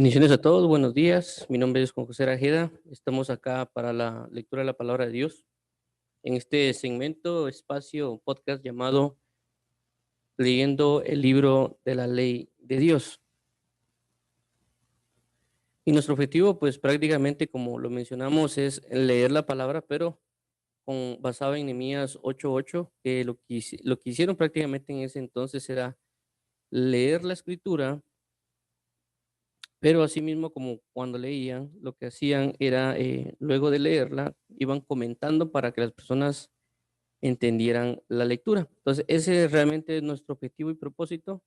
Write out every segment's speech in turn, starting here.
Bendiciones a todos, buenos días. Mi nombre es Juan José Arajeda. Estamos acá para la lectura de la palabra de Dios en este segmento, espacio, podcast llamado Leyendo el libro de la ley de Dios. Y nuestro objetivo, pues prácticamente como lo mencionamos, es leer la palabra, pero basado en Nehemías 8:8, que lo que hicieron prácticamente en ese entonces era leer la escritura. Pero asimismo, como cuando leían, lo que hacían era, luego de leerla, iban comentando para que las personas entendieran la lectura. Entonces, ese realmente es nuestro objetivo y propósito,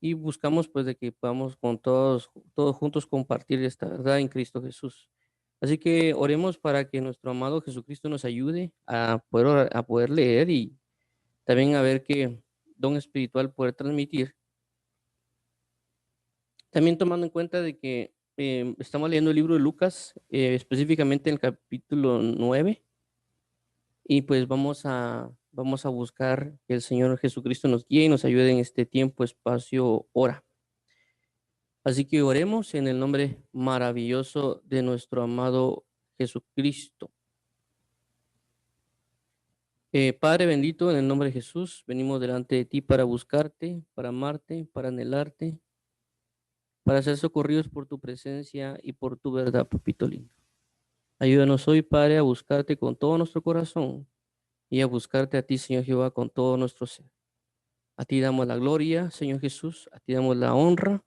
y buscamos pues de que podamos con todos juntos compartir esta verdad en Cristo Jesús. Así que oremos para que nuestro amado Jesucristo nos ayude a poder leer y también a ver qué don espiritual poder transmitir. También tomando en cuenta de que estamos leyendo el libro de Lucas, específicamente en el capítulo 9, y pues vamos a buscar que el Señor Jesucristo nos guíe y nos ayude en este tiempo, espacio, hora. Así que oremos en el nombre maravilloso de nuestro amado Jesucristo. Padre bendito, en el nombre de Jesús, venimos delante de ti para buscarte, para amarte, para anhelarte, para ser socorridos por tu presencia y por tu verdad, papito lindo. Ayúdanos hoy, Padre, a buscarte con todo nuestro corazón y a buscarte a ti, Señor Jehová, con todo nuestro ser. A ti damos la gloria, Señor Jesús, a ti damos la honra,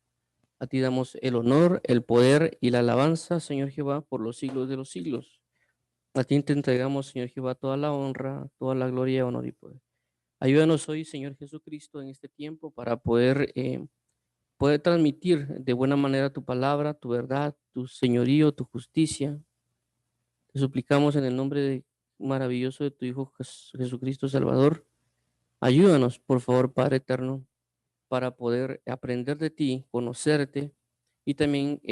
a ti damos el honor, el poder y la alabanza, Señor Jehová, por los siglos de los siglos. A ti te entregamos, Señor Jehová, toda la honra, toda la gloria, honor y poder. Ayúdanos hoy, Señor Jesucristo, en este tiempo para poder transmitir de buena manera tu palabra, tu verdad, tu señorío, tu justicia. Te suplicamos en el nombre maravilloso de tu Hijo Jesucristo Salvador. Ayúdanos, por favor, Padre eterno, para poder aprender de ti, conocerte y también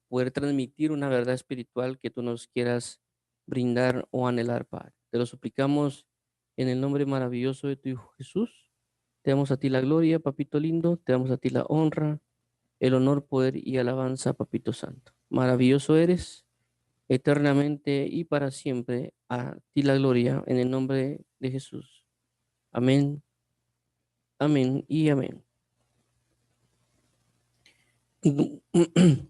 poder transmitir una verdad espiritual que tú nos quieras brindar o anhelar, Padre. Te lo suplicamos en el nombre maravilloso de tu Hijo Jesús. Te damos a ti la gloria, papito lindo. Te damos a ti la honra, el honor, poder y alabanza, papito santo. Maravilloso eres eternamente y para siempre. A ti la gloria en el nombre de Jesús. Amén, amén y amén.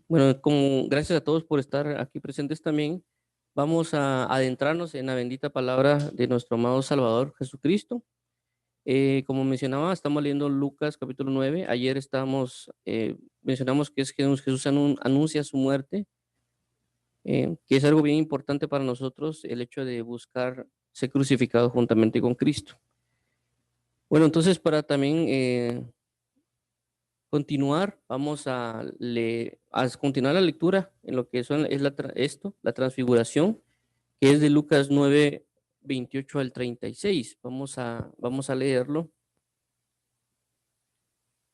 Bueno, como gracias a todos por estar aquí presentes también, vamos a adentrarnos en la bendita palabra de nuestro amado Salvador Jesucristo. Como mencionaba, estamos leyendo Lucas capítulo 9. Ayer mencionamos que Jesús anuncia su muerte, que es algo bien importante para nosotros, el hecho de buscar ser crucificado juntamente con Cristo. Bueno, entonces para también continuar, vamos a continuar la lectura en lo que es la transfiguración, que es de Lucas 9, 28 al 36. Vamos a leerlo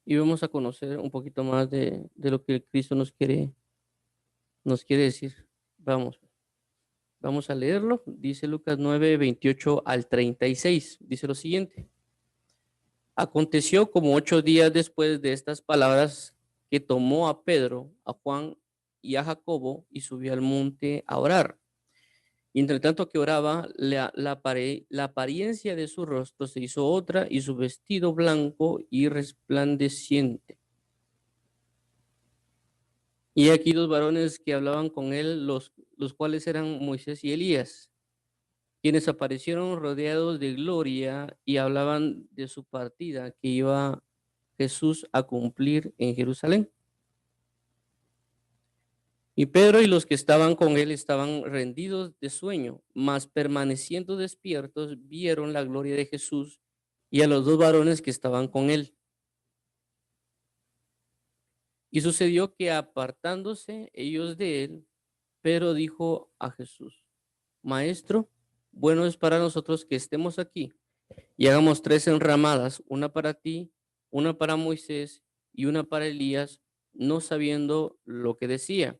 y vamos a conocer un poquito más de lo que Cristo nos quiere decir. Vamos a leerlo. Dice Lucas 9, 28 al 36. Dice lo siguiente. Aconteció como 8 días después de estas palabras que tomó a Pedro, a Juan y a Jacobo y subió al monte a orar. Y entre tanto que oraba, la apariencia de su rostro se hizo otra y su vestido blanco y resplandeciente. Y aquí dos varones que hablaban con él, los cuales eran Moisés y Elías, quienes aparecieron rodeados de gloria y hablaban de su partida que iba Jesús a cumplir en Jerusalén. Y Pedro y los que estaban con él estaban rendidos de sueño, mas permaneciendo despiertos vieron la gloria de Jesús y a los dos varones que estaban con él. Y sucedió que apartándose ellos de él, Pedro dijo a Jesús: Maestro, bueno es para nosotros que estemos aquí y hagamos 3 enramadas, una para ti, una para Moisés y una para Elías, no sabiendo lo que decía.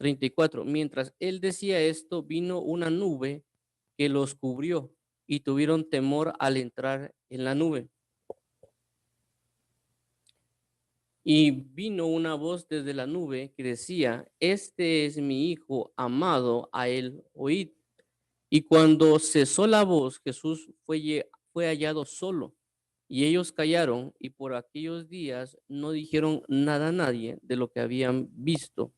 34. Mientras él decía esto, vino una nube que los cubrió y tuvieron temor al entrar en la nube. Y vino una voz desde la nube que decía: Este es mi hijo amado, a él oíd. Y cuando cesó la voz, Jesús fue hallado solo. Y ellos callaron, y por aquellos días no dijeron nada a nadie de lo que habían visto.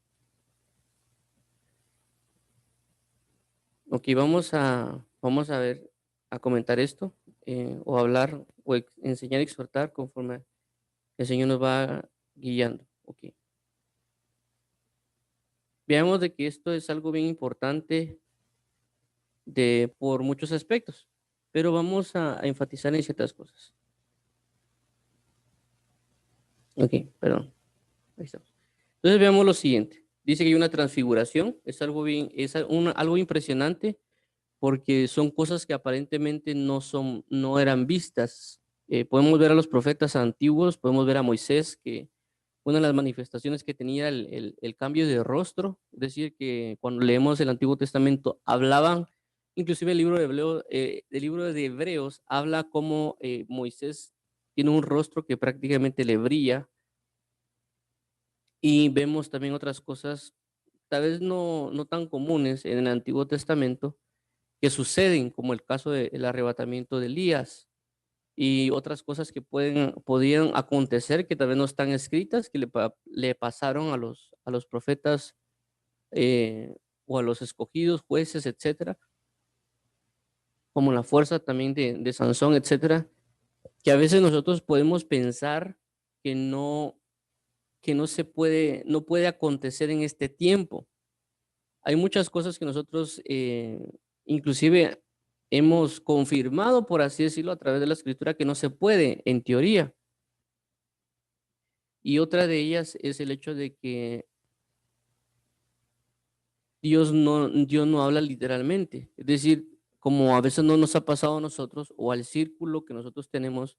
Ok, vamos a ver, a comentar esto, o hablar, o enseñar, exhortar conforme el Señor nos va guiando. Ok, veamos de que esto es algo bien importante por muchos aspectos, pero vamos a enfatizar en ciertas cosas. Ok, perdón, ahí estamos. Entonces veamos lo siguiente. Dice que hay una transfiguración, es algo bien, algo impresionante porque son cosas que aparentemente no eran vistas. Podemos ver a los profetas antiguos, podemos ver a Moisés, que una de las manifestaciones que tenía el cambio de rostro, es decir, que cuando leemos el Antiguo Testamento hablaban, inclusive el libro de Hebreos habla como Moisés tiene un rostro que prácticamente le brilla, y vemos también otras cosas, tal vez no tan comunes en el Antiguo Testamento, que suceden, como el caso del arrebatamiento de Elías y otras cosas que podían acontecer que tal vez no están escritas, que le pasaron a los profetas, o a los escogidos, jueces, etcétera, como la fuerza también de Sansón, etcétera, que a veces nosotros podemos pensar que no se puede, no puede acontecer en este tiempo. Hay muchas cosas que nosotros, inclusive hemos confirmado, por así decirlo, a través de la escritura, que no se puede en teoría. Y otra de ellas es el hecho de que Dios no habla literalmente. Es decir, como a veces no nos ha pasado a nosotros o al círculo que nosotros tenemos,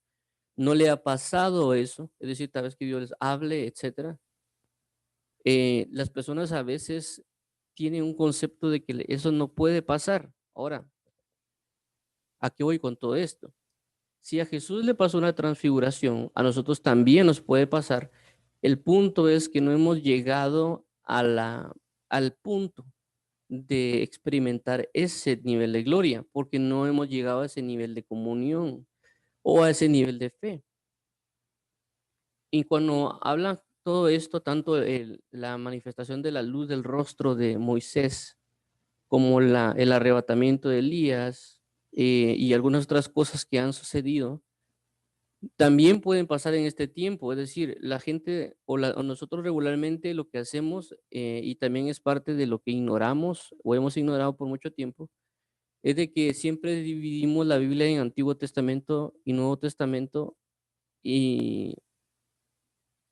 no le ha pasado eso. Es decir, tal vez que Dios les hable, etcétera. Las personas a veces tienen un concepto de que eso no puede pasar. Ahora, ¿a qué voy con todo esto? Si a Jesús le pasó una transfiguración, a nosotros también nos puede pasar. El punto es que no hemos llegado al punto de experimentar ese nivel de gloria, porque no hemos llegado a ese nivel de comunión o a ese nivel de fe. Y cuando habla todo esto, tanto la manifestación de la luz del rostro de Moisés, como el arrebatamiento de Elías, y algunas otras cosas que han sucedido, también pueden pasar en este tiempo. Es decir, la gente o nosotros regularmente lo que hacemos, y también es parte de lo que ignoramos o hemos ignorado por mucho tiempo, es de que siempre dividimos la Biblia en Antiguo Testamento y Nuevo Testamento, y,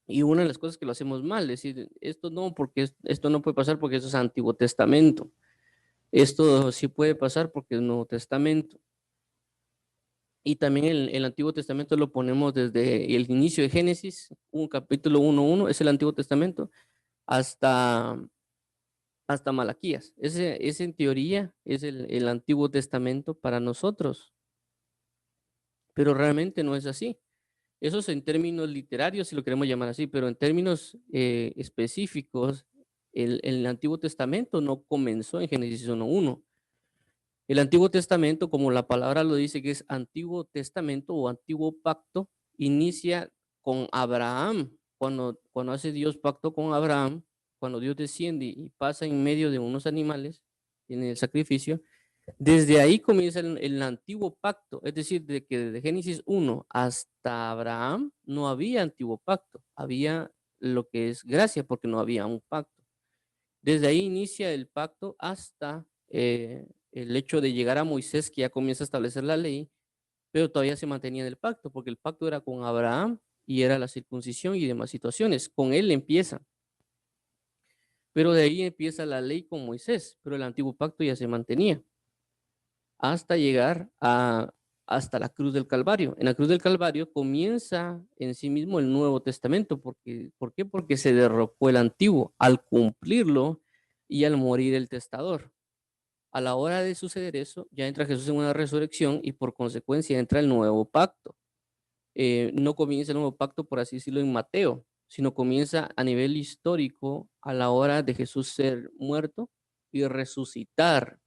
y una de las cosas que lo hacemos mal, es decir, esto no, porque esto no puede pasar porque eso es Antiguo Testamento, esto sí puede pasar porque es Nuevo Testamento. Y también el Antiguo Testamento lo ponemos desde el inicio de Génesis, un capítulo 1:1, es el Antiguo Testamento, hasta, hasta Malaquías. Ese en teoría es el Antiguo Testamento para nosotros, pero realmente no es así. Eso es en términos literarios, si lo queremos llamar así, pero en términos específicos, el Antiguo Testamento no comenzó en Génesis 1:1. El Antiguo Testamento, como la palabra lo dice, que es Antiguo Testamento o Antiguo Pacto, inicia con Abraham. Cuando hace Dios pacto con Abraham, cuando Dios desciende y pasa en medio de unos animales en el sacrificio, desde ahí comienza el antiguo pacto. Es decir, de que desde Génesis 1 hasta Abraham no había antiguo pacto, había lo que es gracia porque no había un pacto. Desde ahí inicia el pacto hasta el hecho de llegar a Moisés, que ya comienza a establecer la ley, pero todavía se mantenía en el pacto, porque el pacto era con Abraham y era la circuncisión y demás situaciones. Con él empieza, pero de ahí empieza la ley con Moisés, pero el antiguo pacto ya se mantenía hasta llegar hasta la cruz del Calvario. En la cruz del Calvario comienza en sí mismo el Nuevo Testamento. ¿Por qué? Porque se derrocó el antiguo al cumplirlo y al morir el testador. A la hora de suceder eso, ya entra Jesús en una resurrección y por consecuencia entra el nuevo pacto. No comienza el nuevo pacto, por así decirlo, en Mateo. sino comienza a nivel histórico a la hora de Jesús ser muerto y resucitar.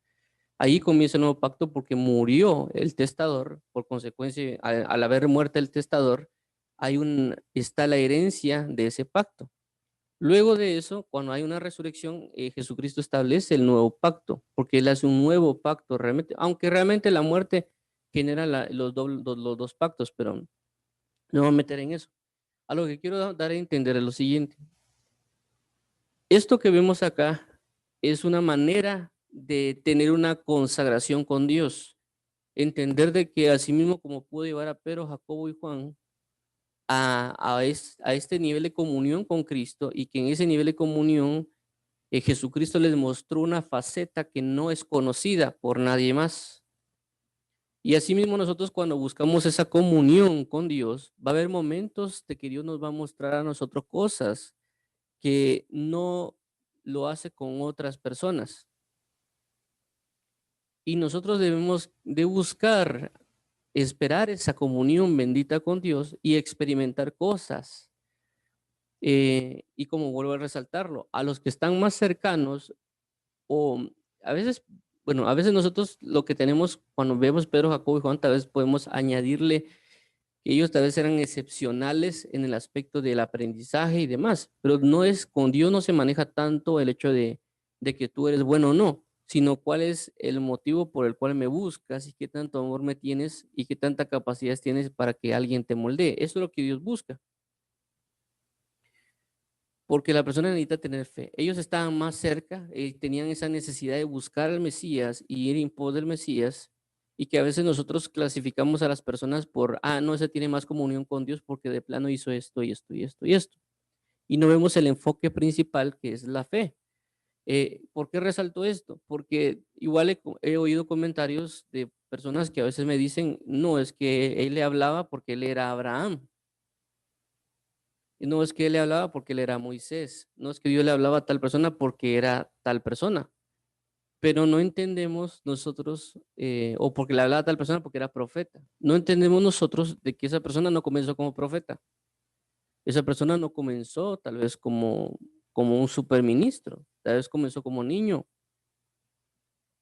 Ahí comienza el nuevo pacto porque murió el testador, por consecuencia, al haber muerto el testador, está la herencia de ese pacto. Luego de eso, cuando hay una resurrección, Jesucristo establece el nuevo pacto, porque Él hace un nuevo pacto realmente, aunque realmente la muerte genera los dos pactos, pero no me voy a meter en eso. A lo que quiero dar a entender es lo siguiente. Esto que vemos acá es una manera de tener una consagración con Dios. Entender de que así mismo como pudo llevar a Pedro, Jacobo y Juan a este nivel de comunión con Cristo, y que en ese nivel de comunión Jesucristo les mostró una faceta que no es conocida por nadie más. Y asimismo nosotros cuando buscamos esa comunión con Dios, va a haber momentos de que Dios nos va a mostrar a nosotros cosas que no lo hace con otras personas. Y nosotros debemos de buscar, esperar esa comunión bendita con Dios y experimentar cosas. Y como vuelvo a resaltarlo, a los que están más cercanos, o a veces, bueno, a veces nosotros lo que tenemos cuando vemos Pedro, Jacobo y Juan, tal vez podemos añadirle que ellos tal vez eran excepcionales en el aspecto del aprendizaje y demás, pero no es, con Dios no se maneja tanto el hecho de que tú eres bueno o no, sino cuál es el motivo por el cual me buscas y qué tanto amor me tienes y qué tanta capacidad tienes para que alguien te moldee. Eso es lo que Dios busca. Porque la persona necesita tener fe. Ellos estaban más cerca, tenían esa necesidad de buscar al Mesías y ir en pos del Mesías, y que a veces nosotros clasificamos a las personas por, no, ese tiene más comunión con Dios porque de plano hizo esto y esto y esto y esto. Y no vemos el enfoque principal que es la fe. ¿Por qué resalto esto? Porque igual he oído comentarios de personas que a veces me dicen, no, es que él le hablaba porque él era Abraham. Y no es que él le hablaba porque él era Moisés, no es que Dios le hablaba a tal persona porque era tal persona, pero no entendemos nosotros, o porque le hablaba a tal persona porque era profeta. No entendemos nosotros de que esa persona no comenzó como profeta. Esa persona no comenzó tal vez como un superministro, tal vez comenzó como niño,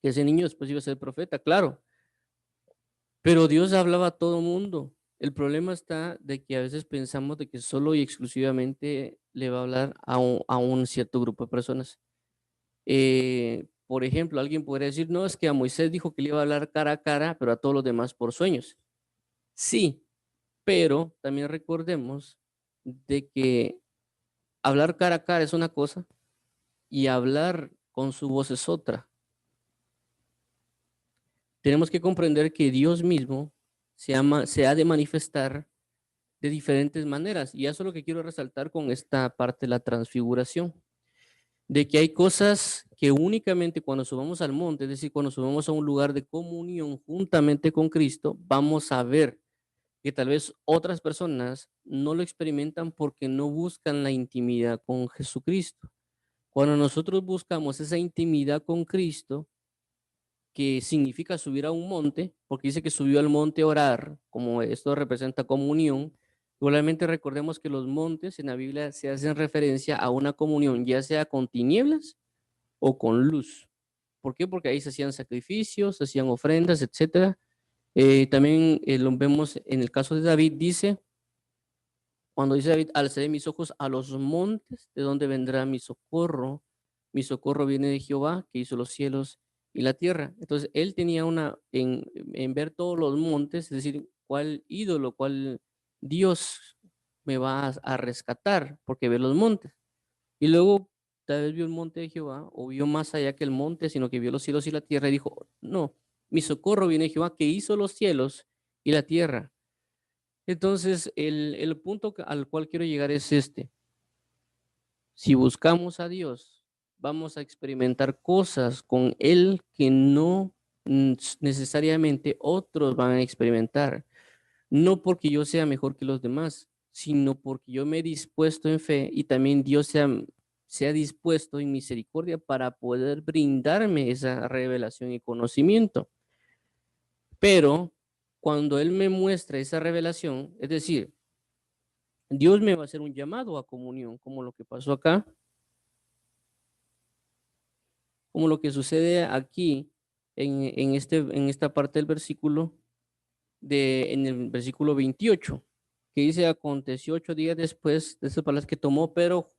que ese niño después iba a ser profeta, claro, pero Dios hablaba a todo mundo. El problema está de que a veces pensamos de que solo y exclusivamente le va a hablar a un cierto grupo de personas. Por ejemplo, alguien podría decir, no, es que a Moisés dijo que le iba a hablar cara a cara, pero a todos los demás por sueños. Sí, pero también recordemos de que hablar cara a cara es una cosa y hablar con su voz es otra. Tenemos que comprender que Dios mismo se ha de manifestar de diferentes maneras, y eso es lo que quiero resaltar con esta parte de la transfiguración, de que hay cosas que únicamente cuando subamos al monte, es decir, cuando subamos a un lugar de comunión juntamente con Cristo, vamos a ver que tal vez otras personas no lo experimentan porque no buscan la intimidad con Jesucristo. Cuando nosotros buscamos esa intimidad con Cristo, que significa subir a un monte, porque dice que subió al monte a orar, como esto representa comunión. Igualmente recordemos que los montes en la Biblia se hacen referencia a una comunión, ya sea con tinieblas o con luz. ¿Por qué? Porque ahí se hacían sacrificios, se hacían ofrendas, etcétera. También lo vemos en el caso de David, dice, cuando dice David, alzaré mis ojos a los montes, ¿de dónde vendrá mi socorro? Mi socorro viene de Jehová, que hizo los cielos y la tierra. Entonces, él tenía en ver todos los montes, es decir, cuál ídolo, cuál Dios me va a rescatar, porque ve los montes. Y luego, tal vez vio el monte de Jehová, o vio más allá que el monte, sino que vio los cielos y la tierra, y dijo, no, mi socorro viene de Jehová, que hizo los cielos y la tierra. Entonces, el punto al cual quiero llegar es este. Si buscamos a Dios, vamos a experimentar cosas con Él que no necesariamente otros van a experimentar. No porque yo sea mejor que los demás, sino porque yo me he dispuesto en fe y también Dios se ha dispuesto en misericordia para poder brindarme esa revelación y conocimiento. Pero cuando Él me muestra esa revelación, es decir, Dios me va a hacer un llamado a comunión, como lo que pasó acá, como lo que sucede aquí en esta parte del versículo, en el versículo 28, que dice, aconteció 8 días después de esas palabras que tomó Pedro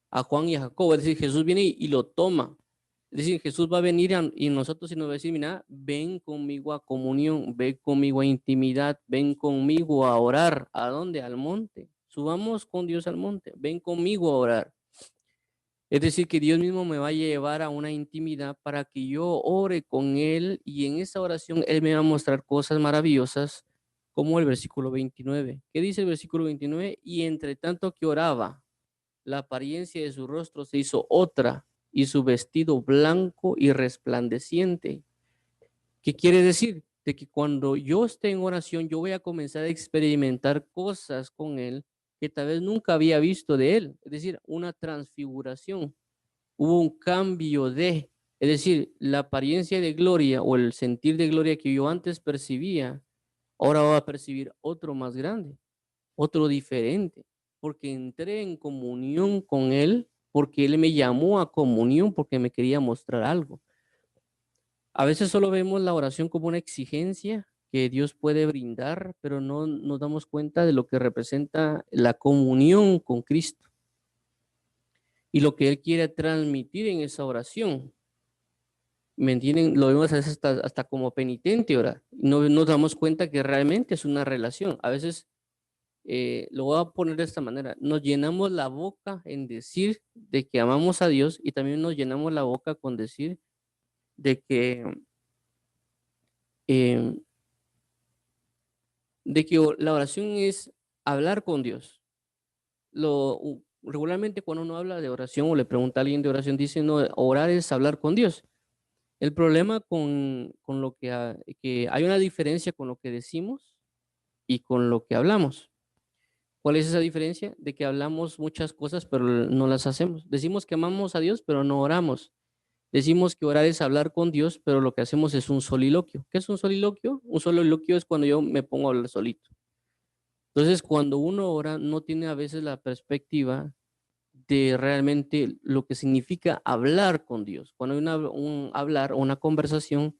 a Juan y a Jacobo, es decir, Jesús viene y lo toma. Es decir, Jesús va a venir y nosotros y nos va a decir, mira, ven conmigo a comunión, ven conmigo a intimidad, ven conmigo a orar. ¿A dónde? Al monte. Subamos con Dios al monte, ven conmigo a orar. Es decir, que Dios mismo me va a llevar a una intimidad para que yo ore con Él y en esa oración Él me va a mostrar cosas maravillosas como el versículo 29. ¿Qué dice el versículo 29? Y entre tanto que oraba, la apariencia de su rostro se hizo otra y su vestido blanco y resplandeciente. ¿Qué quiere decir? De que cuando yo esté en oración, yo voy a comenzar a experimentar cosas con Él que tal vez nunca había visto de Él. Es decir, una transfiguración, hubo un cambio es decir, la apariencia de gloria o el sentir de gloria que yo antes percibía, ahora va a percibir otro más grande, otro diferente, porque entré en comunión con Él, porque Él me llamó a comunión, porque me quería mostrar algo. A veces solo vemos la oración como una exigencia que Dios puede brindar, pero no nos damos cuenta de lo que representa la comunión con Cristo y lo que Él quiere transmitir en esa oración. ¿Me entienden? Lo vemos a veces hasta como penitente orar. No nos damos cuenta que realmente es una relación. A veces, lo voy a poner de esta manera, nos llenamos la boca en decir de que amamos a Dios y también nos llenamos la boca con decir de que, eh, la oración es hablar con Dios. Regularmente cuando uno habla de oración o le pregunta a alguien de oración, dice, no, orar es hablar con Dios. El problema con lo que hay una diferencia con lo que decimos y con lo que hablamos. ¿Cuál es esa diferencia? De que hablamos muchas cosas, pero no las hacemos. Decimos que amamos a Dios, pero no oramos. Decimos que orar es hablar con Dios, pero lo que hacemos es un soliloquio. ¿Qué es un soliloquio? Un soliloquio es cuando yo me pongo a hablar solito. Entonces, cuando uno ora, no tiene a veces la perspectiva de realmente lo que significa hablar con Dios. Cuando hay un hablar o una conversación,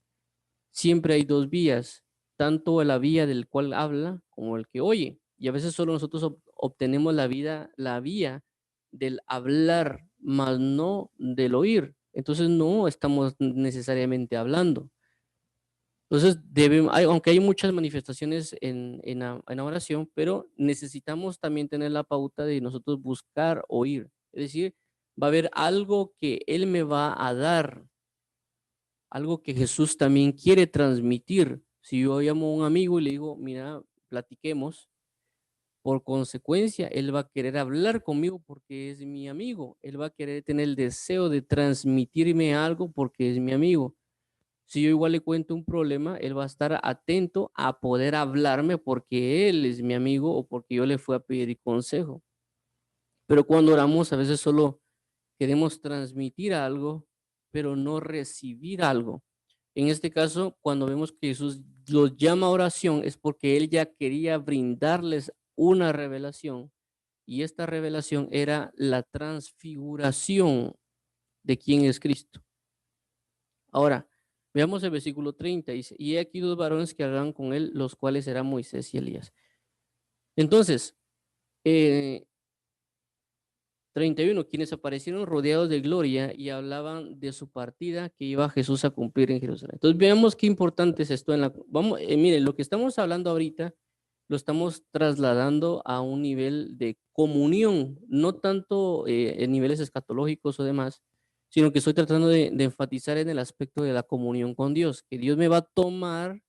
siempre hay dos vías, tanto la vía del cual habla como el que oye. Y a veces solo nosotros obtenemos la vía del hablar, más no del oír. Entonces no estamos necesariamente hablando. Entonces, aunque hay muchas manifestaciones en la oración, pero necesitamos también tener la pauta de nosotros buscar oír. Es decir, va a haber algo que Él me va a dar, algo que Jesús también quiere transmitir. Si yo llamo a un amigo y le digo, mira, platiquemos, por consecuencia, Él va a querer hablar conmigo porque es mi amigo. Él va a querer tener el deseo de transmitirme algo porque es mi amigo. Si yo igual le cuento un problema, él va a estar atento a poder hablarme porque él es mi amigo o porque yo le fui a pedir consejo. Pero cuando oramos, a veces solo queremos transmitir algo, pero no recibir algo. En este caso, cuando vemos que Jesús los llama a oración, es porque él ya quería brindarles una revelación. Y esta revelación era la transfiguración de quién es Cristo. Ahora, veamos el versículo 30, dice, y he aquí dos varones que hablaban con él, los cuales eran Moisés y Elías. Entonces, eh, 31, quienes aparecieron rodeados de gloria y hablaban de su partida que iba Jesús a cumplir en Jerusalén. Entonces, veamos qué importante es esto. Miren, lo que estamos hablando ahorita lo estamos trasladando a un nivel de comunión, no tanto en niveles escatológicos o demás, sino que estoy tratando de enfatizar en el aspecto de la comunión con Dios, que Dios me va a tomar,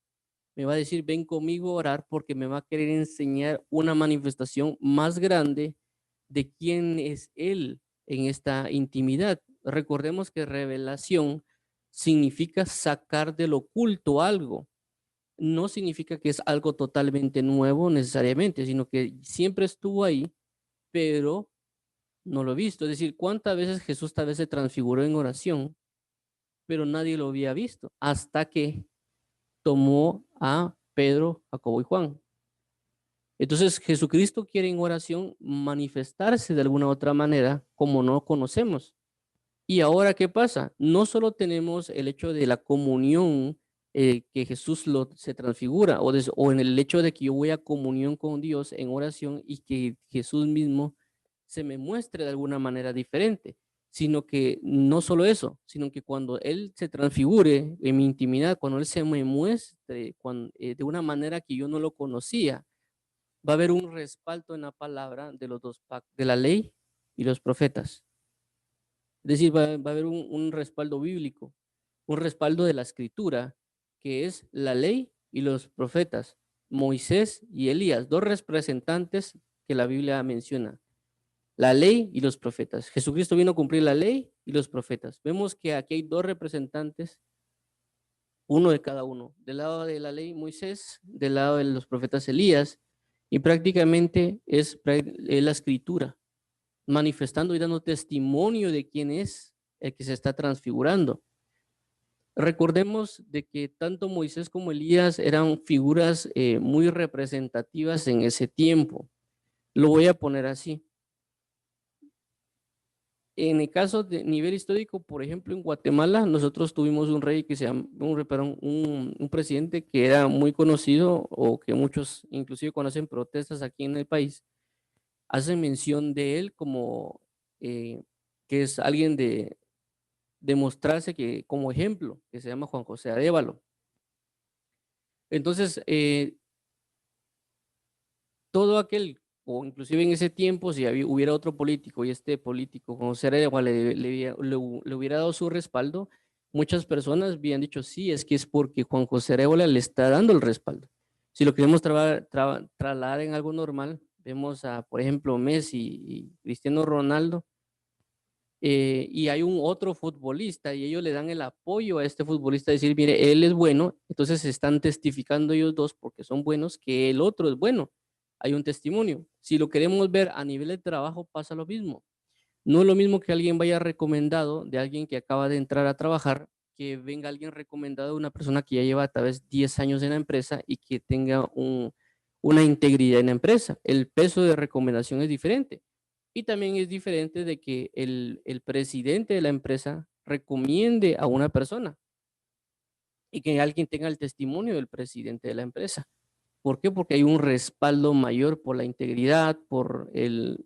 me va a decir, ven conmigo a orar porque me va a querer enseñar una manifestación más grande de quién es Él en esta intimidad. Recordemos que revelación significa sacar del oculto algo. No significa que es algo totalmente nuevo necesariamente, sino que siempre estuvo ahí, pero no lo he visto. Es decir, ¿cuántas veces Jesús tal vez se transfiguró en oración, pero nadie lo había visto hasta que tomó a Pedro, Jacobo y Juan? Entonces Jesucristo quiere en oración manifestarse de alguna otra manera como no conocemos. Y ahora, ¿qué pasa? No solo tenemos el hecho de la comunión que Jesús se transfigura, o en el hecho de que yo voy a comunión con Dios en oración y que Jesús mismo se me muestre de alguna manera diferente, sino que no solo eso, sino que cuando Él se transfigure en mi intimidad, cuando Él se me muestre de una manera que yo no lo conocía, va a haber un respaldo en la palabra de los dos pactos, de la ley y los profetas. Es decir, va a haber un respaldo bíblico, un respaldo de la escritura, que es la ley y los profetas, Moisés y Elías, dos representantes que la Biblia menciona, la ley y los profetas. Jesucristo vino a cumplir la ley y los profetas. Vemos que aquí hay dos representantes, uno de cada uno, del lado de la ley Moisés, del lado de los profetas Elías, y prácticamente es la escritura, manifestando y dando testimonio de quién es el que se está transfigurando. Recordemos de que tanto Moisés como Elías eran figuras muy representativas en ese tiempo. Lo voy a poner así. En el caso de nivel histórico, por ejemplo, en Guatemala, nosotros tuvimos un rey que se llama, un presidente que era muy conocido o que muchos inclusive conocen protestas aquí en el país, hacen mención de él como que es alguien de mostrarse que como ejemplo, que se llama Juan José Arévalo. Entonces, todo aquel, o inclusive en ese tiempo, si hubiera otro político y este político, Juan José Arévalo, le hubiera dado su respaldo, muchas personas habían dicho, sí, es que es porque Juan José Arévalo le está dando el respaldo. Si lo queremos trasladar en algo normal, vemos a, por ejemplo, Messi y Cristiano Ronaldo, y hay un otro futbolista y ellos le dan el apoyo a este futbolista, decir, mire, él es bueno, entonces se están testificando ellos dos porque son buenos, que el otro es bueno. Hay un testimonio. Si lo queremos ver a nivel de trabajo, pasa lo mismo. No es lo mismo que alguien vaya recomendado de alguien que acaba de entrar a trabajar, que venga alguien recomendado de una persona que ya lleva tal vez 10 años en la empresa y que tenga una integridad en la empresa. El peso de recomendación es diferente. Y también es diferente de que el presidente de la empresa recomiende a una persona y que alguien tenga el testimonio del presidente de la empresa. ¿Por qué? Porque hay un respaldo mayor por la integridad, por qué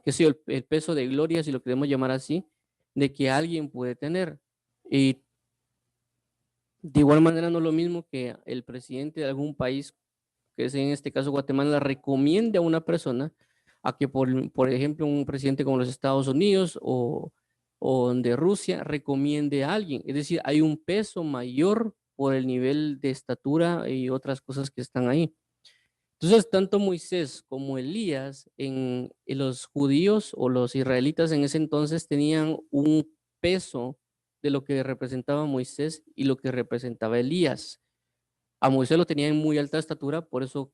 sé yo, el peso de gloria, si lo queremos llamar así, de que alguien puede tener. Y de igual manera no es lo mismo que el presidente de algún país, que es en este caso Guatemala, recomiende a una persona a que, por ejemplo, un presidente como los Estados Unidos o de Rusia recomiende a alguien. Es decir, hay un peso mayor por el nivel de estatura y otras cosas que están ahí. Entonces, tanto Moisés como Elías en los judíos o los israelitas en ese entonces tenían un peso de lo que representaba Moisés y lo que representaba Elías. A Moisés lo tenía en muy alta estatura, por eso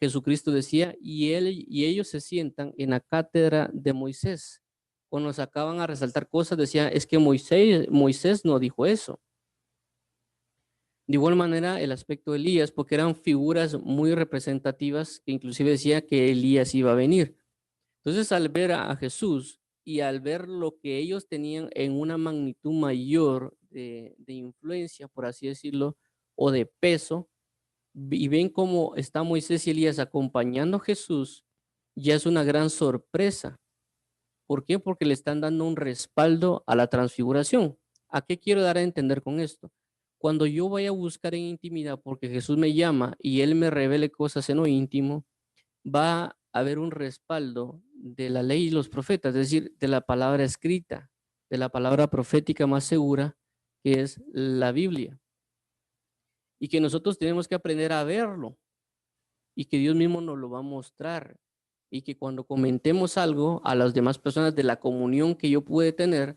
Jesucristo decía, y él y ellos se sientan en la cátedra de Moisés. Cuando sacaban a resaltar cosas, decía, es que Moisés no dijo eso. De igual manera, el aspecto de Elías, porque eran figuras muy representativas que inclusive decía que Elías iba a venir. Entonces, al ver a Jesús y al ver lo que ellos tenían en una magnitud mayor de influencia, por así decirlo, o de peso, y ven cómo está Moisés y Elías acompañando a Jesús, ya es una gran sorpresa. ¿Por qué? Porque le están dando un respaldo a la transfiguración. ¿A qué quiero dar a entender con esto? Cuando yo vaya a buscar en intimidad, porque Jesús me llama y Él me revele cosas en lo íntimo, va a haber un respaldo de la ley y los profetas, es decir, de la palabra escrita, de la palabra profética más segura, que es la Biblia. Y que nosotros tenemos que aprender a verlo y que Dios mismo nos lo va a mostrar. Y que cuando comentemos algo a las demás personas de la comunión que yo pude tener,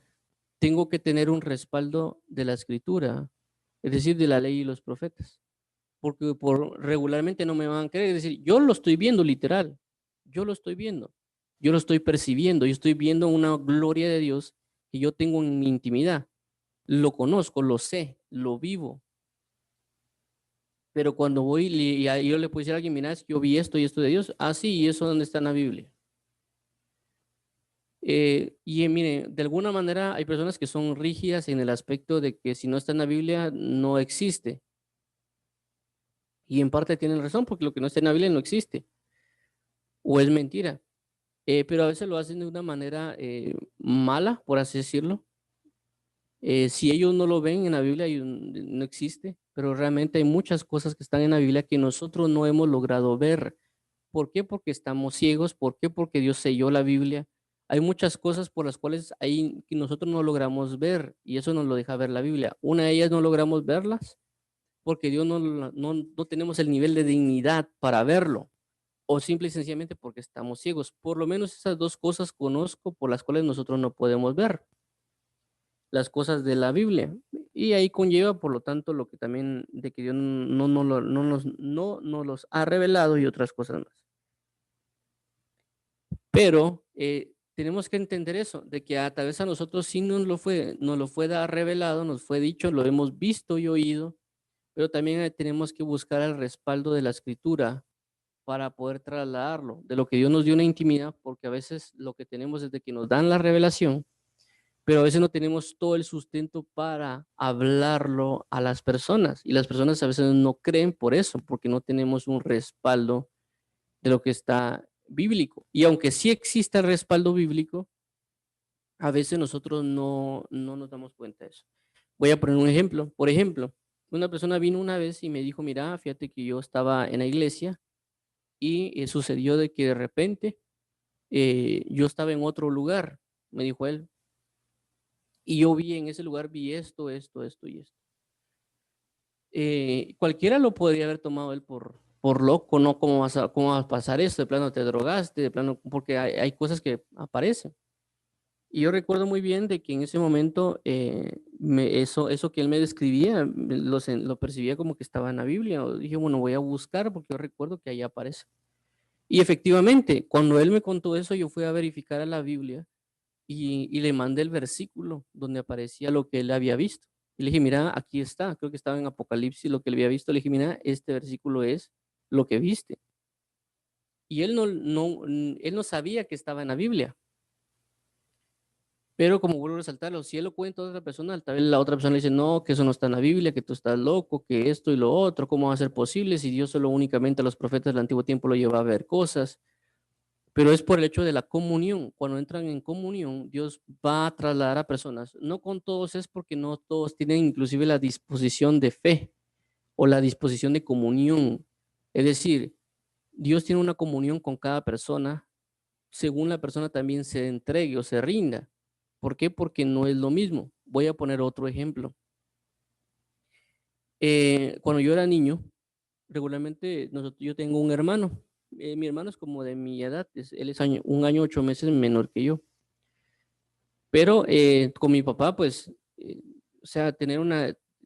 tengo que tener un respaldo de la escritura, es decir, de la ley y los profetas. Porque regularmente no me van a creer, es decir, yo lo estoy viendo literal, yo lo estoy viendo, yo lo estoy percibiendo, yo estoy viendo una gloria de Dios que yo tengo en mi intimidad. Lo conozco, lo sé, lo vivo. Pero cuando voy y yo le puedo decir a alguien, mira, es que yo vi esto y esto de Dios, ah, sí, y eso dónde está en la Biblia. Mire, de alguna manera hay personas que son rígidas en el aspecto de que si no está en la Biblia, no existe. Y en parte tienen razón, porque lo que no está en la Biblia no existe, o es mentira. Pero a veces lo hacen de una manera mala, por así decirlo. Si ellos no lo ven en la Biblia, no existe, pero realmente hay muchas cosas que están en la Biblia que nosotros no hemos logrado ver. ¿Por qué? Porque estamos ciegos. ¿Por qué? Porque Dios selló la Biblia. Hay muchas cosas por las cuales ahí que nosotros no logramos ver y eso nos lo deja ver la Biblia. Una de ellas no logramos verlas porque Dios no tenemos el nivel de dignidad para verlo o simple y sencillamente porque estamos ciegos. Por lo menos esas dos cosas conozco por las cuales nosotros no podemos ver las cosas de la Biblia. Y ahí conlleva, por lo tanto, lo que también de que Dios no nos los ha revelado y otras cosas más. Pero tenemos que entender eso, de que a través a nosotros sí nos lo fue revelado, nos fue dicho, lo hemos visto y oído, pero también tenemos que buscar el respaldo de la escritura para poder trasladarlo, de lo que Dios nos dio una intimidad, porque a veces lo que tenemos es de que nos dan la revelación, pero a veces no tenemos todo el sustento para hablarlo a las personas, y las personas a veces no creen por eso, porque no tenemos un respaldo de lo que está bíblico. Y aunque sí existe el respaldo bíblico, a veces nosotros no nos damos cuenta de eso. Voy a poner un ejemplo. Por ejemplo, una persona vino una vez y me dijo, mira, fíjate que yo estaba en la iglesia y sucedió de que de repente yo estaba en otro lugar, me dijo él, y yo vi en ese lugar, vi esto y esto. Cualquiera lo podría haber tomado él por loco, ¿no? ¿Cómo va a pasar esto? De plano te drogaste, de plano, porque hay cosas que aparecen. Y yo recuerdo muy bien de que en ese momento eso que él me describía, lo percibía como que estaba en la Biblia. O dije, bueno, voy a buscar porque yo recuerdo que ahí aparece. Y efectivamente, cuando él me contó eso, yo fui a verificar a la Biblia y le mandé el versículo donde aparecía lo que él había visto. Y le dije, mira, aquí está, creo que estaba en Apocalipsis lo que él había visto. Le dije, mira, este versículo es lo que viste. Y él no sabía que estaba en la Biblia. Pero como vuelvo a resaltarlo, si él lo cuenta a otra persona, tal vez la otra persona le dice, no, que eso no está en la Biblia, que tú estás loco, que esto y lo otro, ¿cómo va a ser posible si Dios solo únicamente a los profetas del antiguo tiempo lo lleva a ver cosas? Pero es por el hecho de la comunión. Cuando entran en comunión, Dios va a trasladar a personas. No con todos es porque no todos tienen inclusive la disposición de fe o la disposición de comunión. Es decir, Dios tiene una comunión con cada persona según la persona también se entregue o se rinda. ¿Por qué? Porque no es lo mismo. Voy a poner otro ejemplo. Cuando yo era niño, regularmente yo tengo un hermano. Mi hermano es como de mi edad, él es un año 8 meses menor que yo. Pero con mi papá, pues, o sea,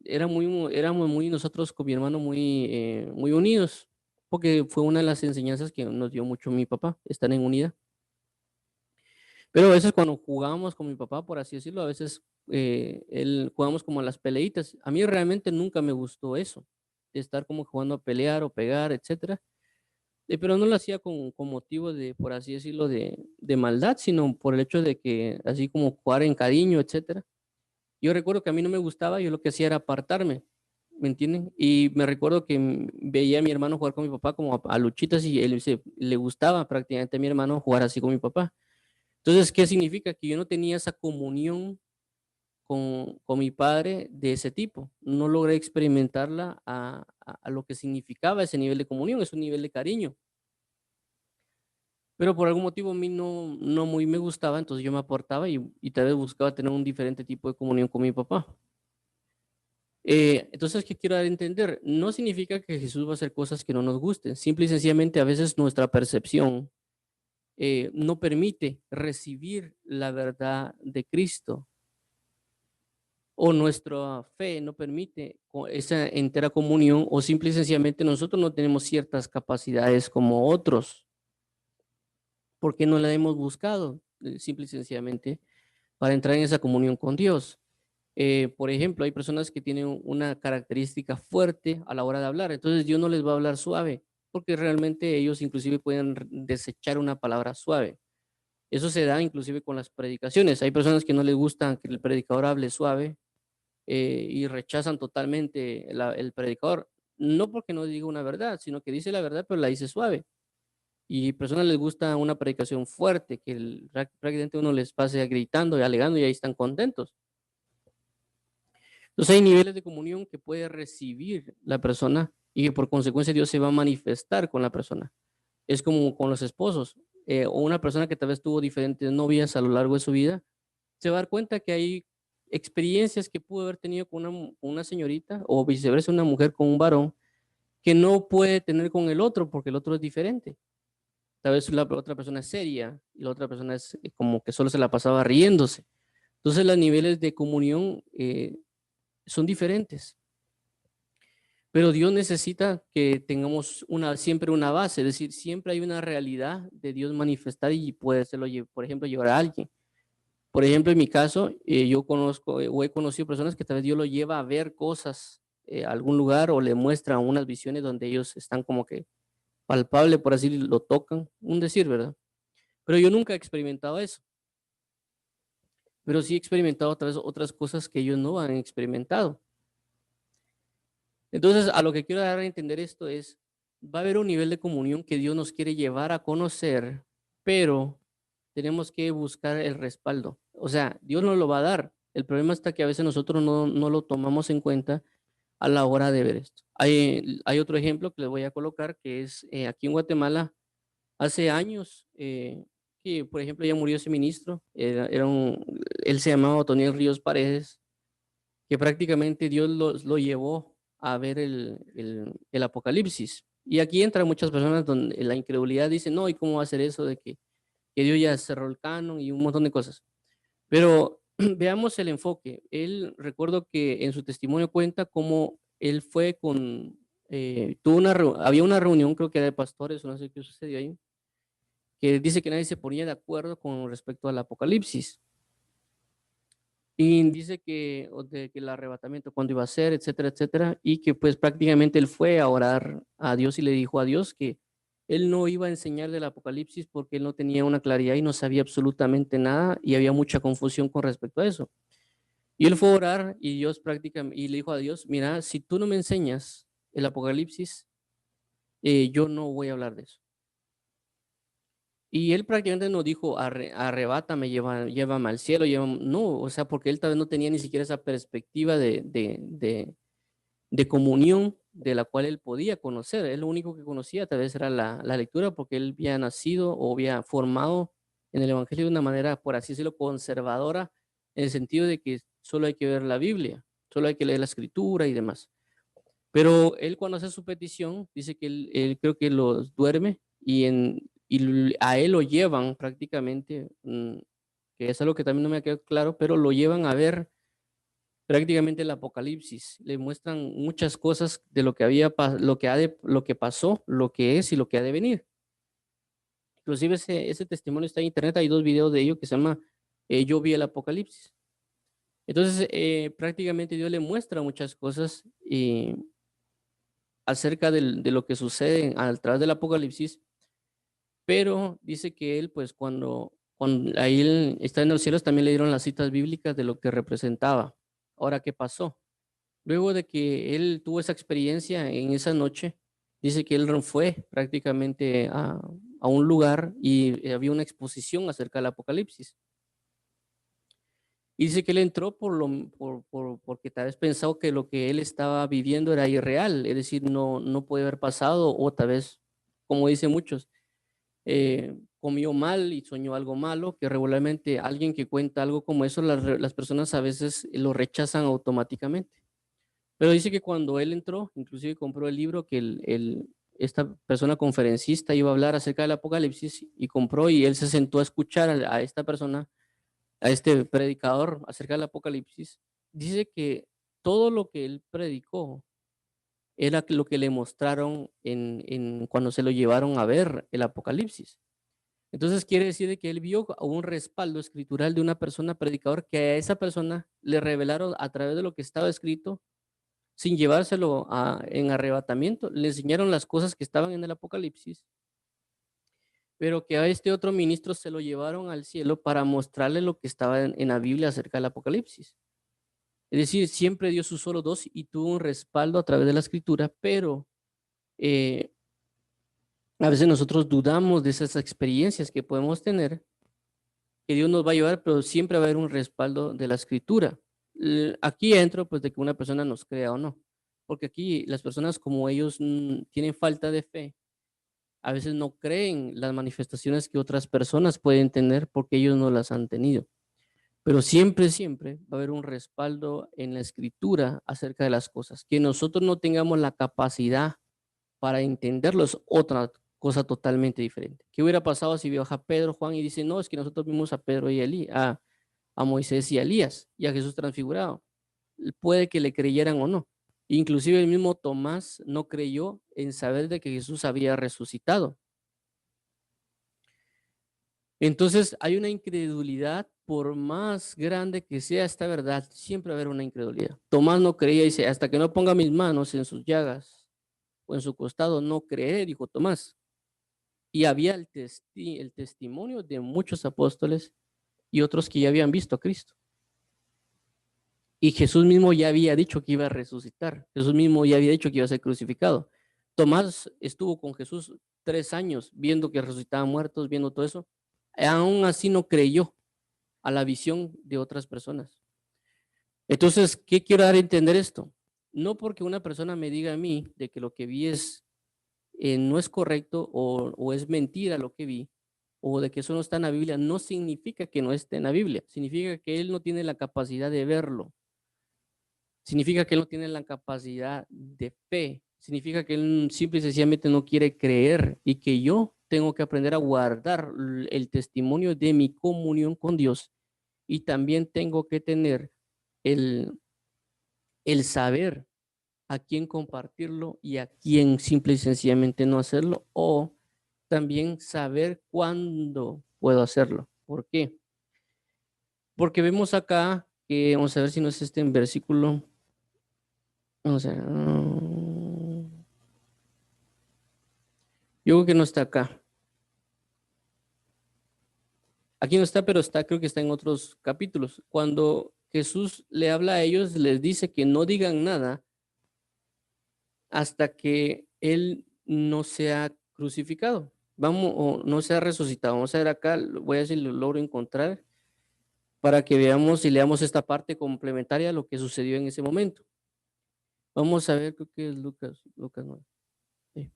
éramos muy nosotros con mi hermano muy unidos, porque fue una de las enseñanzas que nos dio mucho mi papá, estar en unidad. Pero a veces cuando jugábamos con mi papá, por así decirlo, a veces jugábamos como a las peleitas. A mí realmente nunca me gustó eso, de estar como jugando a pelear o pegar, etcétera. Pero no lo hacía con motivo de, por así decirlo, de maldad, sino por el hecho de que, así como jugar en cariño, etcétera. Yo recuerdo que a mí no me gustaba, yo lo que hacía era apartarme, ¿me entienden? Y me recuerdo que veía a mi hermano jugar con mi papá como a luchitas y le gustaba prácticamente a mi hermano jugar así con mi papá. Entonces, ¿qué significa? Que yo no tenía esa comunión con mi padre de ese tipo. No logré experimentarla a lo que significaba ese nivel de comunión, es un nivel de cariño. Pero por algún motivo a mí no muy me gustaba, entonces yo me apartaba y tal vez buscaba tener un diferente tipo de comunión con mi papá. Entonces, ¿qué quiero dar a entender? No significa que Jesús va a hacer cosas que no nos gusten. Simple y sencillamente a veces nuestra percepción no permite recibir la verdad de Cristo o nuestra fe no permite esa entera comunión o simple y sencillamente nosotros no tenemos ciertas capacidades como otros porque no la hemos buscado simple y sencillamente para entrar en esa comunión con Dios. Por ejemplo, hay personas que tienen una característica fuerte a la hora de hablar, entonces Dios no les va a hablar suave, porque realmente ellos inclusive pueden desechar una palabra suave. Eso se da inclusive con las predicaciones. Hay personas que no les gusta que el predicador hable suave, y rechazan totalmente el predicador, no porque no diga una verdad, sino que dice la verdad, pero la dice suave. Y personas les gusta una predicación fuerte, que prácticamente uno les pase gritando y alegando y ahí están contentos. Entonces hay niveles de comunión que puede recibir la persona y que por consecuencia Dios se va a manifestar con la persona. Es como con los esposos, o una persona que tal vez tuvo diferentes novias a lo largo de su vida, se va a dar cuenta que hay experiencias que pudo haber tenido con una señorita o viceversa, una mujer con un varón que no puede tener con el otro porque el otro es diferente. Tal vez la otra persona es seria y la otra persona es como que solo se la pasaba riéndose. Entonces los niveles de comunión son diferentes. Pero Dios necesita que tengamos siempre una base, es decir, siempre hay una realidad de Dios manifestar y puede hacerlo, por ejemplo, llevar a alguien. Por ejemplo, en mi caso, yo conozco o he conocido personas que tal vez Dios lo lleva a ver cosas a algún lugar o le muestra unas visiones donde ellos están como que palpable, por así lo tocan, un decir, ¿verdad? Pero yo nunca he experimentado eso, pero sí he experimentado otras cosas que ellos no han experimentado. Entonces, a lo que quiero dar a entender esto es, va a haber un nivel de comunión que Dios nos quiere llevar a conocer, pero tenemos que buscar el respaldo. O sea, Dios nos lo va a dar. El problema está que a veces nosotros no lo tomamos en cuenta a la hora de ver esto. Hay otro ejemplo que les voy a colocar, que es aquí en Guatemala, hace años, que por ejemplo ya murió ese ministro, él se llamaba Otoniel Ríos Paredes, que prácticamente Dios lo llevó a ver el Apocalipsis. Y aquí entran muchas personas donde la incredulidad dice, no, ¿y cómo va a ser eso de que Dios ya cerró el canon y un montón de cosas? Pero veamos el enfoque. Él, recuerdo que en su testimonio cuenta cómo él fue había una reunión, creo que era de pastores, o no sé qué sucedió ahí, que dice que nadie se ponía de acuerdo con respecto al Apocalipsis. Y dice que el arrebatamiento, cuándo iba a ser, etcétera, etcétera, y que pues prácticamente él fue a orar a Dios y le dijo a Dios que él no iba a enseñar del Apocalipsis porque él no tenía una claridad y no sabía absolutamente nada y había mucha confusión con respecto a eso. Y él fue a orar y Dios prácticamente, y le dijo a Dios, mira, si tú no me enseñas el Apocalipsis, yo no voy a hablar de eso. Y él prácticamente no dijo, arrebátame, llévame al cielo, no, o sea, porque él tal vez no tenía ni siquiera esa perspectiva de comunión de la cual él podía conocer. Él lo único que conocía tal vez era la lectura, porque él había nacido o había formado en el Evangelio de una manera, por así decirlo, conservadora, en el sentido de que solo hay que ver la Biblia, solo hay que leer la escritura y demás. Pero él cuando hace su petición, dice que él creo que los duerme y a él lo llevan prácticamente, que es algo que también no me ha quedado claro, pero lo llevan a ver prácticamente el Apocalipsis. Le muestran muchas cosas de lo que lo que pasó, lo que es y lo que ha de venir. Inclusive ese testimonio está en internet, hay 2 videos de ello que se llama Yo vi el Apocalipsis. Entonces, prácticamente Dios le muestra muchas cosas acerca de lo que sucede a través del Apocalipsis, pero dice que él, pues cuando ahí él está en los cielos, también le dieron las citas bíblicas de lo que representaba. Ahora, ¿qué pasó? Luego de que él tuvo esa experiencia en esa noche, dice que él fue prácticamente a un lugar y había una exposición acerca del Apocalipsis. Y dice que él entró porque tal vez pensó que lo que él estaba viviendo era irreal, es decir, no puede haber pasado, o tal vez, como dicen muchos, comió mal y soñó algo malo, que regularmente alguien que cuenta algo como eso, las personas a veces lo rechazan automáticamente. Pero dice que cuando él entró, inclusive compró el libro que esta persona conferencista iba a hablar acerca del Apocalipsis y compró y él se sentó a escuchar a esta persona, a este predicador acerca del Apocalipsis. Dice que todo lo que él predicó era lo que le mostraron cuando se lo llevaron a ver el Apocalipsis. Entonces quiere decir de que él vio un respaldo escritural de una persona predicador que a esa persona le revelaron a través de lo que estaba escrito, sin llevárselo en arrebatamiento, le enseñaron las cosas que estaban en el Apocalipsis, pero que a este otro ministro se lo llevaron al cielo para mostrarle lo que estaba en la Biblia acerca del Apocalipsis. Es decir, siempre Dios usó los dos y tuvo un respaldo a través de la escritura, pero eh, a veces nosotros dudamos de esas experiencias que podemos tener, que Dios nos va a llevar, pero siempre va a haber un respaldo de la escritura. Aquí entro pues de que una persona nos crea o no, porque aquí las personas como ellos tienen falta de fe, a veces no creen las manifestaciones que otras personas pueden tener porque ellos no las han tenido. Pero siempre, siempre va a haber un respaldo en la escritura acerca de las cosas. Que nosotros no tengamos la capacidad para entenderlo es otra cosa totalmente diferente. ¿Qué hubiera pasado si viaja Pedro, Juan y dice, no, es que nosotros vimos a Pedro y a Moisés y a Elías y a Jesús transfigurado? Puede que le creyeran o no. Inclusive el mismo Tomás no creyó en saber de que Jesús había resucitado. Entonces hay una incredulidad, por más grande que sea esta verdad, siempre va a haber una incredulidad. Tomás no creía, dice, hasta que no ponga mis manos en sus llagas o en su costado, no creeré, dijo Tomás. Y había el testimonio de muchos apóstoles y otros que ya habían visto a Cristo. Y Jesús mismo ya había dicho que iba a resucitar. Jesús mismo ya había dicho que iba a ser crucificado. Tomás estuvo con Jesús 3 años viendo que resucitaban muertos, viendo todo eso. Aún así no creyó a la visión de otras personas. Entonces, ¿qué quiero dar a entender esto? No porque una persona me diga a mí de que lo que vi no es correcto o es mentira lo que vi, o de que eso no está en la Biblia, no significa que no esté en la Biblia, significa que él no tiene la capacidad de verlo, significa que él no tiene la capacidad de fe, significa que él simple y sencillamente no quiere creer y que yo tengo que aprender a guardar el testimonio de mi comunión con Dios y también tengo que tener el, el saber a quién compartirlo y a quién simple y sencillamente no hacerlo, o también saber cuándo puedo hacerlo. ¿Por qué? Porque vemos acá que, vamos a ver si no es este en versículo, vamos a ver, yo creo que no está acá. Aquí no está, pero está, creo que está en otros capítulos. Cuando Jesús le habla a ellos, les dice que no digan nada hasta que Él no sea crucificado. Vamos, o no sea resucitado. Vamos a ver acá, voy a ver si lo logro encontrar para que veamos y leamos esta parte complementaria a lo que sucedió en ese momento. Vamos a ver, creo que es Lucas 9. Sí.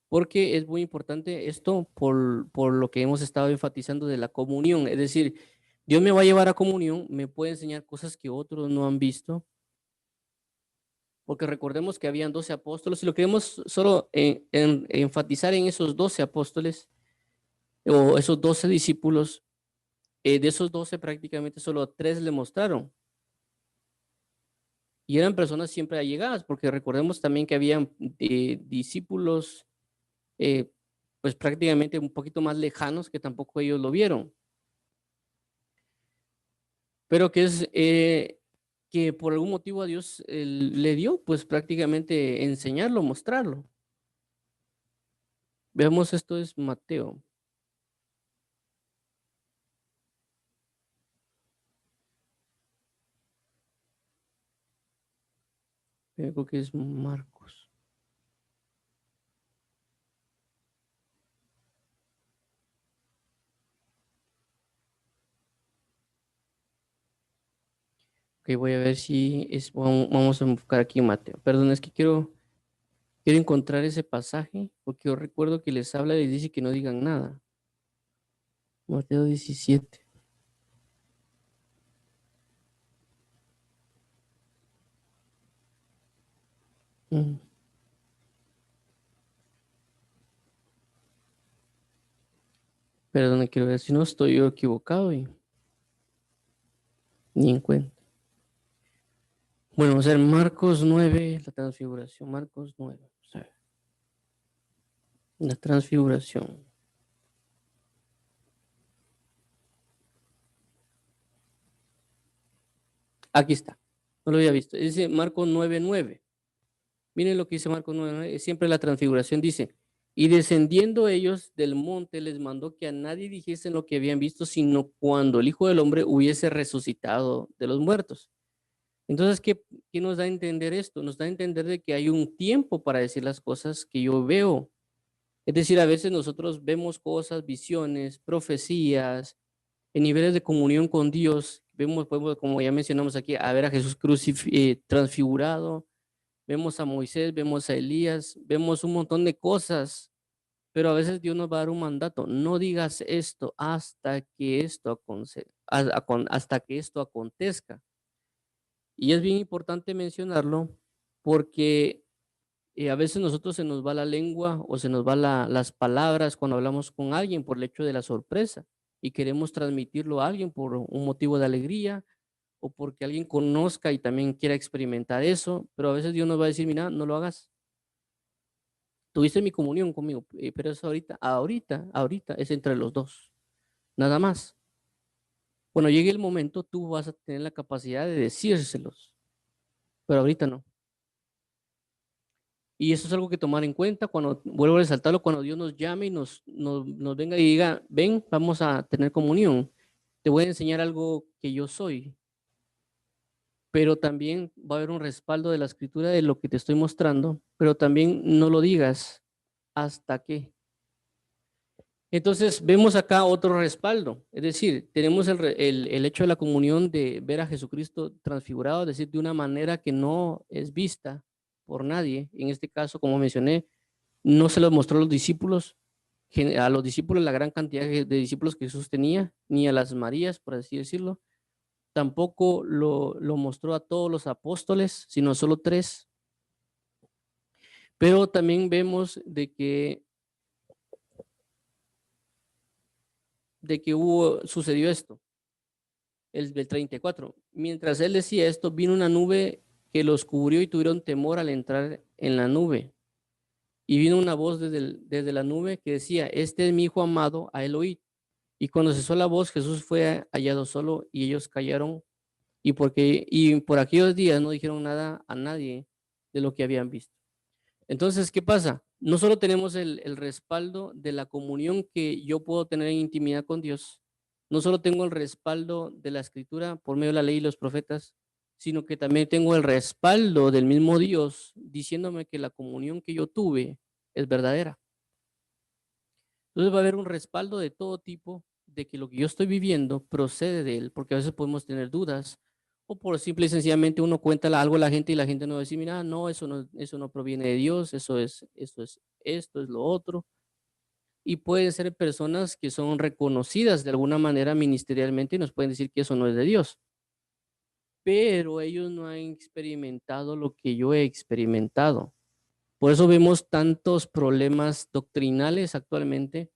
Porque es muy importante esto por lo que hemos estado enfatizando de la comunión. Es decir, Dios me va a llevar a comunión, me puede enseñar cosas que otros no han visto, porque recordemos que habían 12 apóstoles y lo queremos solo enfatizar en esos 12 apóstoles o esos 12 discípulos. De esos 12 prácticamente solo 3 le mostraron y eran personas siempre allegadas, porque recordemos también que habían discípulos eh, pues prácticamente un poquito más lejanos que tampoco ellos lo vieron, pero que es que por algún motivo a Dios le dio pues prácticamente enseñarlo, mostrarlo. Veamos, esto es Mateo. Creo que es Marcos. Ok, voy a ver si es, vamos a buscar aquí Mateo. Perdón, es que quiero encontrar ese pasaje, porque yo recuerdo que les habla y les dice que no digan nada. Mateo 17. Mm, Perdón, quiero ver si no estoy yo equivocado y ni en cuenta. Bueno, vamos a ver Marcos 9, la transfiguración. Marcos 9. O sea, la transfiguración. Aquí está. No lo había visto. Dice Marcos 9:9. Miren lo que dice Marcos 9:9. Siempre la transfiguración dice, y descendiendo ellos del monte les mandó que a nadie dijesen lo que habían visto, sino cuando el Hijo del Hombre hubiese resucitado de los muertos. Entonces, ¿qué nos da a entender esto? Nos da a entender de que hay un tiempo para decir las cosas que yo veo. Es decir, a veces nosotros vemos cosas, visiones, profecías, en niveles de comunión con Dios. Podemos, como ya mencionamos aquí, a ver a Jesús transfigurado, vemos a Moisés, vemos a Elías, vemos un montón de cosas, pero a veces Dios nos va a dar un mandato. No digas esto hasta que esto acontezca. Y es bien importante mencionarlo porque a veces nosotros se nos va la lengua o se nos va las palabras cuando hablamos con alguien por el hecho de la sorpresa y queremos transmitirlo a alguien por un motivo de alegría o porque alguien conozca y también quiera experimentar eso, pero a veces Dios nos va a decir, mira, no lo hagas. Tuviste mi comunión conmigo, pero eso ahorita es entre los dos, nada más. Cuando llegue el momento, tú vas a tener la capacidad de decírselos, pero ahorita no. Y eso es algo que tomar en cuenta cuando, vuelvo a resaltarlo, cuando Dios nos llame y nos venga y diga, ven, vamos a tener comunión. Te voy a enseñar algo que yo soy, pero también va a haber un respaldo de la escritura de lo que te estoy mostrando, pero también no lo digas hasta que. Entonces vemos acá otro respaldo, es decir, tenemos el hecho de la comunión de ver a Jesucristo transfigurado, es decir, de una manera que no es vista por nadie. En este caso, como mencioné, no se lo mostró a los discípulos, a los discípulos la gran cantidad de discípulos que Jesús tenía, ni a las Marías, por así decirlo. Tampoco lo mostró a todos los apóstoles, sino solo 3. Pero también vemos de que sucedió esto, el 34. Mientras él decía esto, vino una nube que los cubrió y tuvieron temor al entrar en la nube. Y vino una voz desde la nube que decía, este es mi hijo amado, a él oíd. Y cuando cesó la voz, Jesús fue hallado solo y ellos callaron. Y por aquellos días no dijeron nada a nadie de lo que habían visto. Entonces, ¿qué pasa? No solo tenemos el respaldo de la comunión que yo puedo tener en intimidad con Dios, no solo tengo el respaldo de la escritura por medio de la ley y los profetas, sino que también tengo el respaldo del mismo Dios diciéndome que la comunión que yo tuve es verdadera. Entonces va a haber un respaldo de todo tipo de que lo que yo estoy viviendo procede de él, porque a veces podemos tener dudas o por simple y sencillamente uno cuenta algo a la gente y la gente no va a decir, mira, no, eso no proviene de Dios, esto es lo otro. Y pueden ser personas que son reconocidas de alguna manera ministerialmente y nos pueden decir que eso no es de Dios, pero ellos no han experimentado lo que yo he experimentado. Por eso vemos tantos problemas doctrinales actualmente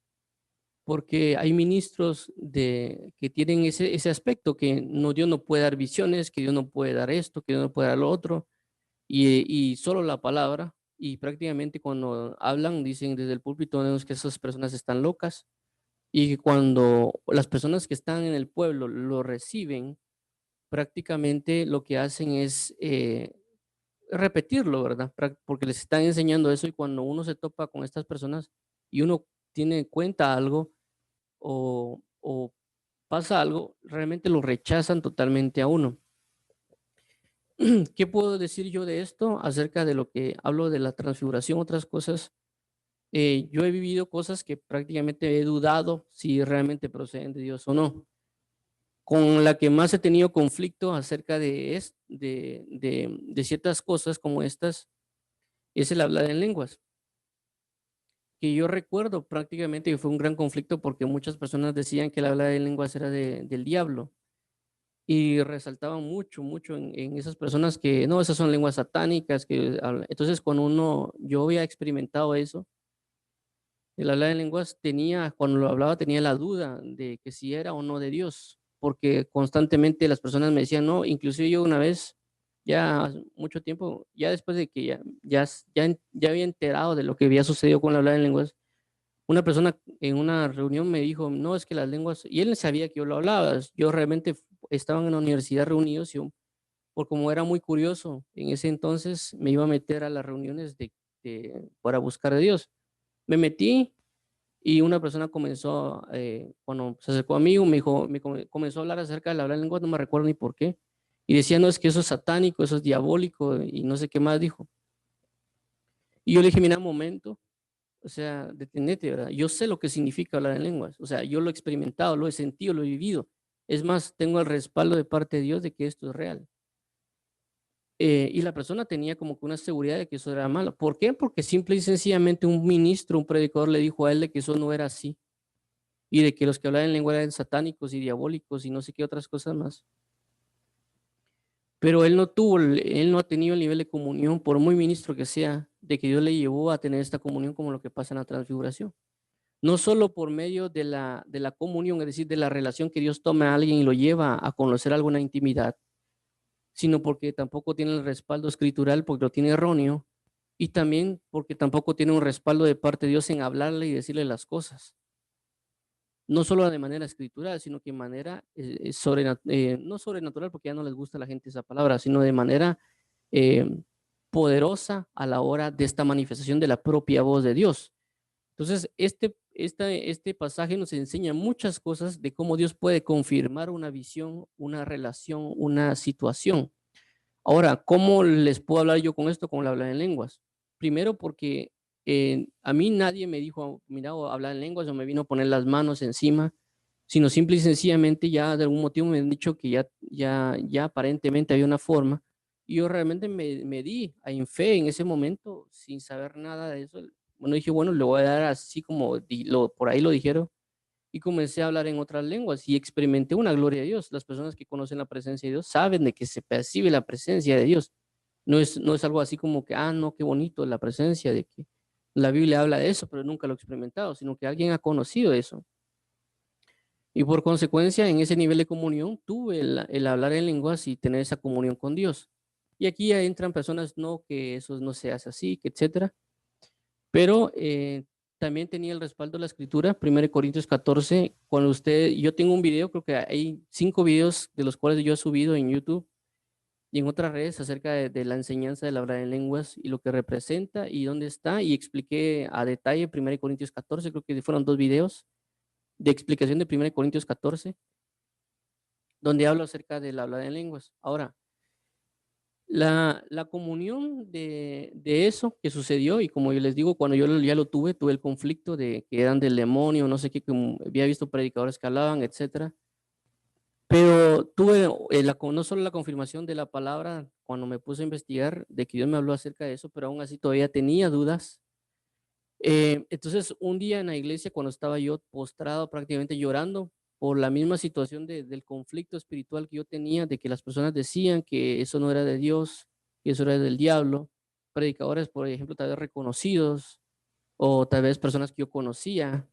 porque hay ministros que tienen ese aspecto, que no, Dios no puede dar visiones, que Dios no puede dar esto, que Dios no puede dar lo otro, y solo la palabra, y prácticamente cuando hablan dicen desde el púlpito que esas personas están locas, y que cuando las personas que están en el pueblo lo reciben, prácticamente lo que hacen es repetirlo, ¿verdad? Porque les están enseñando eso, y cuando uno se topa con estas personas y uno tiene en cuenta algo, o pasa algo, realmente lo rechazan totalmente a uno. ¿Qué puedo decir yo de esto acerca de lo que hablo de la transfiguración? Otras cosas, yo he vivido cosas que prácticamente he dudado si realmente proceden de Dios o no. Con la que más he tenido conflicto acerca de ciertas cosas como estas es el hablar en lenguas, que yo recuerdo prácticamente que fue un gran conflicto porque muchas personas decían que el hablar en lenguas era del diablo. Y resaltaban mucho en esas personas que no, esas son lenguas satánicas. Entonces, yo había experimentado eso, el hablar en lenguas, cuando lo hablaba, tenía la duda de que si era o no de Dios, porque constantemente las personas me decían, no, inclusive yo una vez, ya hace mucho tiempo, ya después de que ya había enterado de lo que había sucedido con el hablar en lenguas, una persona en una reunión me dijo, no, es que las lenguas, y él sabía que yo lo hablaba, yo realmente estaba en la universidad reunidos por como era muy curioso, en ese entonces me iba a meter a las reuniones para buscar a Dios. Me metí y una persona comenzó, cuando se acercó a mí, me dijo, comenzó a hablar acerca de hablar en lenguas, no me recuerdo ni por qué, y decía, no, es que eso es satánico, eso es diabólico, y no sé qué más dijo. Y yo le dije, mira, un momento, o sea, detenete, ¿verdad? Yo sé lo que significa hablar en lenguas, o sea, yo lo he experimentado, lo he sentido, lo he vivido. Es más, tengo el respaldo de parte de Dios de que esto es real. Y la persona tenía como que una seguridad de que eso era malo. ¿Por qué? Porque simple y sencillamente un ministro, un predicador le dijo a él de que eso no era así y de que los que hablaban en lengua eran satánicos y diabólicos y no sé qué otras cosas más. Pero él no ha tenido el nivel de comunión, por muy ministro que sea, de que Dios le llevó a tener esta comunión como lo que pasa en la transfiguración. No solo por medio de la comunión, es decir, de la relación que Dios toma a alguien y lo lleva a conocer alguna intimidad, sino porque tampoco tiene el respaldo escritural, porque lo tiene erróneo, y también porque tampoco tiene un respaldo de parte de Dios en hablarle y decirle las cosas. No solo de manera escritural, sino que de manera no sobrenatural, porque ya no les gusta a la gente esa palabra, sino de manera eh, poderosa a la hora de esta manifestación de la propia voz de Dios. Entonces, este pasaje nos enseña muchas cosas de cómo Dios puede confirmar una visión, una relación, una situación. Ahora, ¿cómo les puedo hablar yo con esto, como le hablan en lenguas? Primero, porque a mí nadie me dijo, mira, o hablar en lenguas o me vino a poner las manos encima, sino simple y sencillamente ya de algún motivo me han dicho que ya aparentemente había una forma. Y yo realmente me di en fe en ese momento, sin saber nada de eso. Bueno, dije, bueno, le voy a dar así como por ahí lo dijeron, y comencé a hablar en otras lenguas y experimenté una gloria de Dios. Las personas que conocen la presencia de Dios saben de que se percibe la presencia de Dios. No es algo así como que, no, qué bonito la presencia de que la Biblia habla de eso, pero nunca lo he experimentado, sino que alguien ha conocido eso. Y por consecuencia, en ese nivel de comunión, tuve el hablar en lenguas y tener esa comunión con Dios. Y aquí ya entran personas, no, que eso no se hace así, que etcétera. Pero también tenía el respaldo de la escritura, 1 Corintios 14, cuando yo tengo un video, creo que hay 5 videos de los cuales yo he subido en YouTube y en otras redes acerca de la enseñanza de la hablar en lenguas y lo que representa y dónde está, y expliqué a detalle 1 Corintios 14, creo que fueron 2 videos de explicación de 1 Corintios 14, donde hablo acerca de la hablar en lenguas. Ahora, la comunión de eso que sucedió, y como yo les digo, cuando ya lo tuve el conflicto de que eran del demonio, no sé qué, como había visto predicadores que hablaban, etcétera. Pero tuve no solo la confirmación de la palabra cuando me puse a investigar de que Dios me habló acerca de eso, pero aún así todavía tenía dudas. Entonces, un día en la iglesia, cuando estaba yo postrado, prácticamente llorando por la misma situación del conflicto espiritual que yo tenía, de que las personas decían que eso no era de Dios, que eso era del diablo, predicadores, por ejemplo, tal vez reconocidos, o tal vez personas que yo conocía,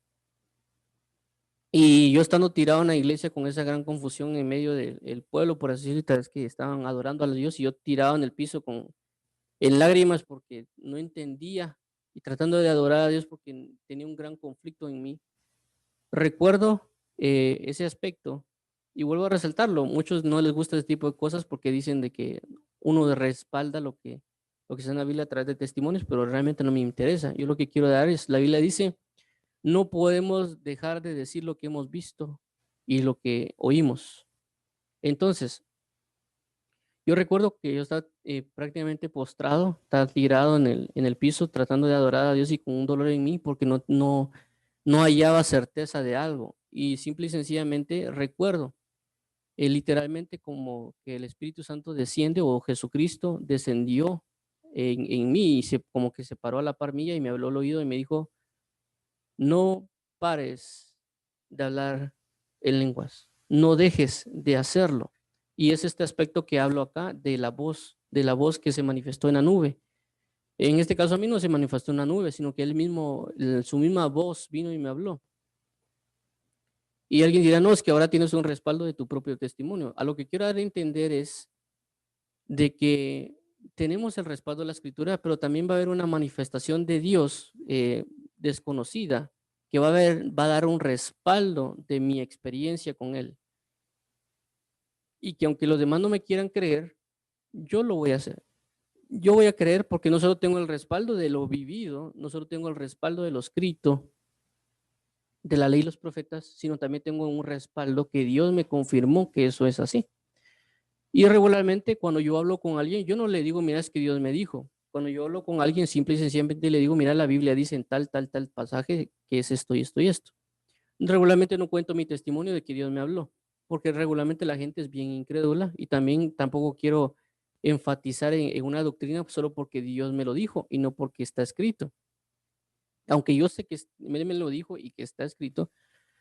y yo estando tirado en la iglesia con esa gran confusión en medio del pueblo, por así decirlo, tal vez que estaban adorando a Dios, y yo tirado en el piso en lágrimas porque no entendía y tratando de adorar a Dios porque tenía un gran conflicto en mí. Recuerdo ese aspecto y vuelvo a resaltarlo. Muchos no les gusta ese tipo de cosas porque dicen de que uno respalda lo que está en la Biblia a través de testimonios, pero realmente no me interesa. Yo lo que quiero dar es, la Biblia dice, no podemos dejar de decir lo que hemos visto y lo que oímos. Entonces, yo recuerdo que yo estaba prácticamente postrado, estaba tirado en el piso tratando de adorar a Dios y con un dolor en mí porque no hallaba certeza de algo. Y simple y sencillamente recuerdo literalmente como que el Espíritu Santo desciende o Jesucristo descendió en mí y como que se paró a la par mía y me habló al oído y me dijo, no pares de hablar en lenguas, no dejes de hacerlo. Y es este aspecto que hablo acá de la voz que se manifestó en la nube. En este caso a mí no se manifestó en la nube, sino que él mismo, su misma voz vino y me habló. Y alguien dirá, no, es que ahora tienes un respaldo de tu propio testimonio. A lo que quiero dar a entender es de que tenemos el respaldo de la escritura, pero también va a haber una manifestación de Dios desconocida que va a dar un respaldo de mi experiencia con Él. Y que aunque los demás no me quieran creer, yo lo voy a hacer. Yo voy a creer porque no solo tengo el respaldo de lo vivido, no solo tengo el respaldo de lo escrito, de la ley y los profetas, sino también tengo un respaldo que Dios me confirmó que eso es así. Y regularmente cuando yo hablo con alguien, yo no le digo, mira, es que Dios me dijo. Cuando yo hablo con alguien, simple y sencillamente le digo, mira, la Biblia dice en tal pasaje que es esto y esto y esto. Regularmente no cuento mi testimonio de que Dios me habló, porque regularmente la gente es bien incrédula y también tampoco quiero enfatizar en una doctrina solo porque Dios me lo dijo y no porque está escrito. Aunque yo sé que Él me lo dijo y que está escrito,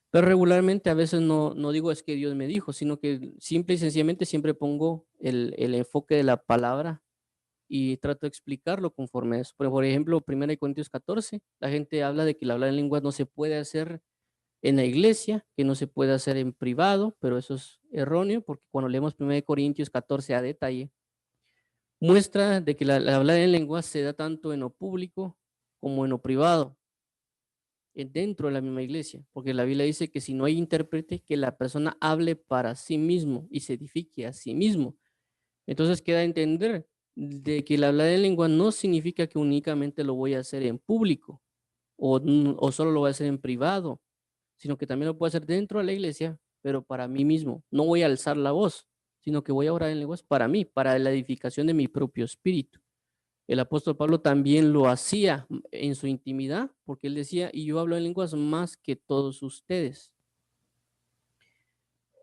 pero regularmente a veces no digo es que Dios me dijo, sino que simple y sencillamente siempre pongo el enfoque de la palabra y trato de explicarlo conforme a eso. Por ejemplo, 1 Corintios 14, la gente habla de que el hablar en lenguas no se puede hacer en la iglesia, que no se puede hacer en privado, pero eso es erróneo porque cuando leemos 1 Corintios 14 a detalle, muestra de que la hablar en lenguas se da tanto en lo público como en lo privado, dentro de la misma iglesia, porque la Biblia dice que si no hay intérprete, que la persona hable para sí mismo y se edifique a sí mismo. Entonces queda a entender de que el hablar en lengua no significa que únicamente lo voy a hacer en público o solo lo voy a hacer en privado, sino que también lo puedo hacer dentro de la iglesia, pero para mí mismo. No voy a alzar la voz, sino que voy a orar en lenguas para mí, para la edificación de mi propio espíritu. El apóstol Pablo también lo hacía en su intimidad, porque él decía, y yo hablo en lenguas más que todos ustedes.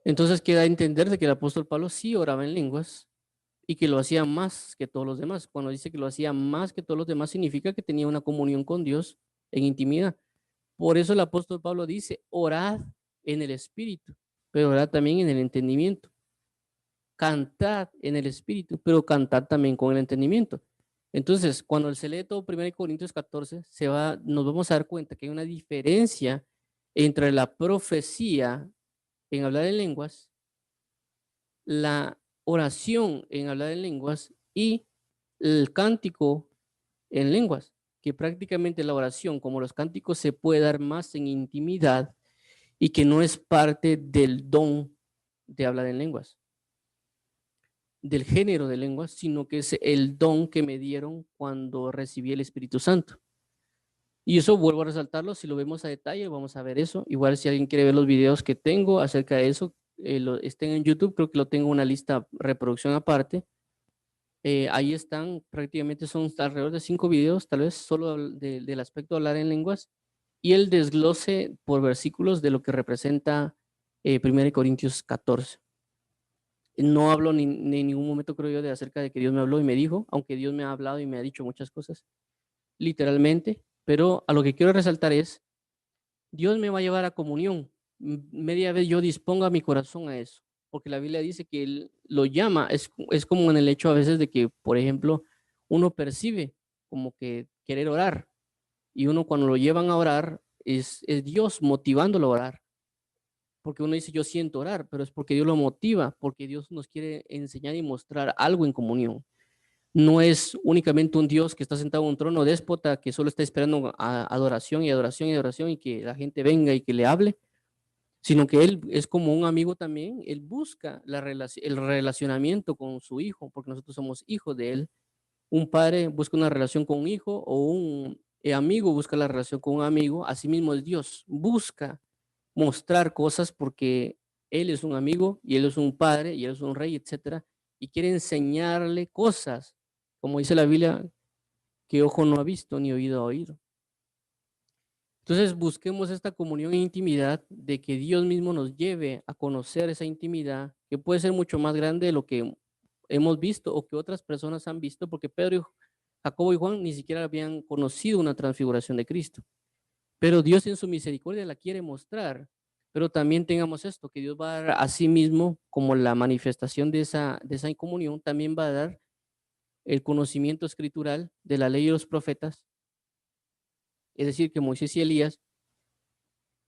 Entonces queda a entender de que el apóstol Pablo sí oraba en lenguas y que lo hacía más que todos los demás. Cuando dice que lo hacía más que todos los demás, significa que tenía una comunión con Dios en intimidad. Por eso el apóstol Pablo dice, orad en el espíritu, pero orad también en el entendimiento. Cantad en el espíritu, pero cantad también con el entendimiento. Entonces, cuando se lee todo 1 Corintios 14, nos vamos a dar cuenta que hay una diferencia entre la profecía en hablar en lenguas, la oración en hablar en lenguas y el cántico en lenguas, que prácticamente la oración, como los cánticos, se puede dar más en intimidad y que no es parte del don de hablar en lenguas, del género de lenguas, sino que es el don que me dieron cuando recibí el Espíritu Santo. Y eso vuelvo a resaltarlo, si lo vemos a detalle, vamos a ver eso. Igual si alguien quiere ver los videos que tengo acerca de eso, estén en YouTube, creo que lo tengo una lista reproducción aparte. Ahí están, prácticamente son alrededor de 5 videos, tal vez solo del aspecto de hablar en lenguas y el desglose por versículos de lo que representa 1 Corintios 14. No hablo ni en ningún momento, creo yo, de acerca de que Dios me habló y me dijo, aunque Dios me ha hablado y me ha dicho muchas cosas, literalmente, pero a lo que quiero resaltar es, Dios me va a llevar a comunión. Media vez yo disponga mi corazón a eso, porque la Biblia dice que Él lo llama, es como en el hecho a veces de que, por ejemplo, uno percibe como que querer orar, y uno cuando lo llevan a orar, es Dios motivándolo a orar. Porque uno dice, yo siento orar, pero es porque Dios lo motiva, porque Dios nos quiere enseñar y mostrar algo en comunión. No es únicamente un Dios que está sentado en un trono déspota que solo está esperando adoración y adoración y adoración y que la gente venga y que le hable, sino que Él es como un amigo también. Él busca el relacionamiento con su hijo, porque nosotros somos hijos de Él. Un padre busca una relación con un hijo o un amigo busca la relación con un amigo. Asimismo es Dios, busca mostrar cosas porque Él es un amigo y Él es un padre y Él es un rey, etcétera, y quiere enseñarle cosas, como dice la Biblia, que ojo no ha visto ni oído ha oído. Entonces busquemos esta comunión e intimidad de que Dios mismo nos lleve a conocer esa intimidad que puede ser mucho más grande de lo que hemos visto o que otras personas han visto, porque Pedro, Jacobo y Juan ni siquiera habían conocido una transfiguración de Cristo. Pero Dios en su misericordia la quiere mostrar. Pero también tengamos esto, que Dios va a dar a sí mismo como la manifestación de esa comunión, también va a dar el conocimiento escritural de la ley y los profetas, es decir, que Moisés y Elías.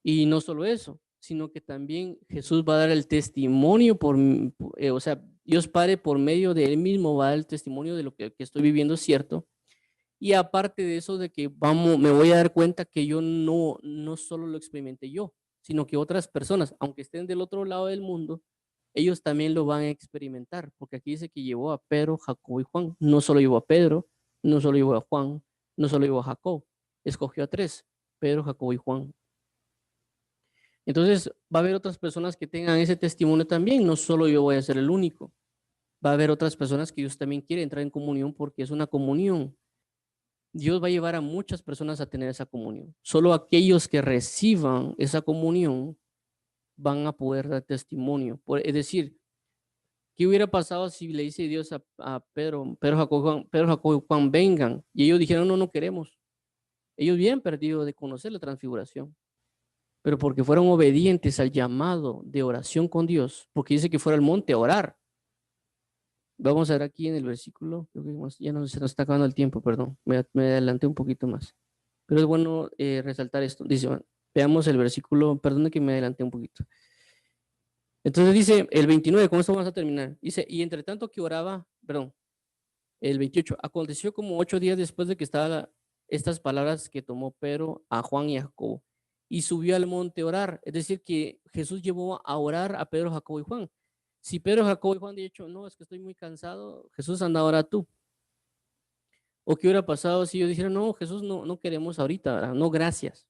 Y no solo eso, sino que también Jesús va a dar el testimonio o sea, Dios Padre por medio de Él mismo va a dar el testimonio de lo que estoy viviendo es cierto. Y aparte de eso, de que me voy a dar cuenta que yo no solo lo experimenté yo, sino que otras personas, aunque estén del otro lado del mundo, ellos también lo van a experimentar, porque aquí dice que llevó a Pedro, Jacobo y Juan. No solo llevó a Pedro, no solo llevó a Juan, no solo llevó a Jacob, escogió a tres, Pedro, Jacobo y Juan. Entonces va a haber otras personas que tengan ese testimonio también, no solo yo voy a ser el único. Va a haber otras personas que Dios también quiere entrar en comunión porque es una comunión. Dios va a llevar a muchas personas a tener esa comunión. Solo aquellos que reciban esa comunión van a poder dar testimonio. Es decir, ¿qué hubiera pasado si le dice Dios a Pedro, Pedro, Jacob y Juan, vengan? Y ellos dijeron, no, no queremos. Ellos bien perdido de conocer la transfiguración, pero porque fueron obedientes al llamado de oración con Dios, porque dice que fuera al monte a orar. Vamos a ver aquí en el versículo, creo que ya no se nos está acabando el tiempo, perdón, me adelanté un poquito más. Pero es bueno resaltar esto. Dice, bueno, veamos el versículo, perdón que me adelanté un poquito. Entonces dice el 29, con esto vamos a terminar. Dice, y entre tanto que oraba, perdón, el 28, aconteció como 8 días después de que estaban estas palabras que tomó Pedro a Juan y a Jacobo y subió al monte a orar. Es decir, que Jesús llevó a orar a Pedro, Jacobo y Juan. Si Pedro, Jacobo y Juan han dicho, no, es que estoy muy cansado, Jesús anda ahora tú. ¿O qué hubiera pasado si ellos dijeran, no, Jesús, no, no queremos ahorita, ¿verdad? No, gracias?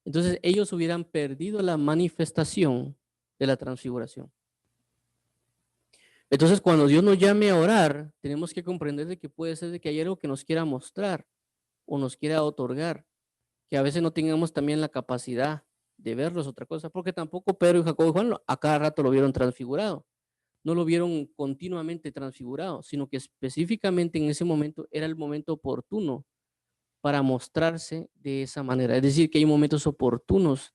Entonces ellos hubieran perdido la manifestación de la transfiguración. Entonces, cuando Dios nos llame a orar, tenemos que comprender de que puede ser de que hay algo que nos quiera mostrar o nos quiera otorgar, que a veces no tengamos también la capacidad de verlo, es otra cosa, porque tampoco Pedro y Jacobo y Juan a cada rato lo vieron transfigurado, no lo vieron continuamente transfigurado, sino que específicamente en ese momento era el momento oportuno para mostrarse de esa manera. Es decir, que hay momentos oportunos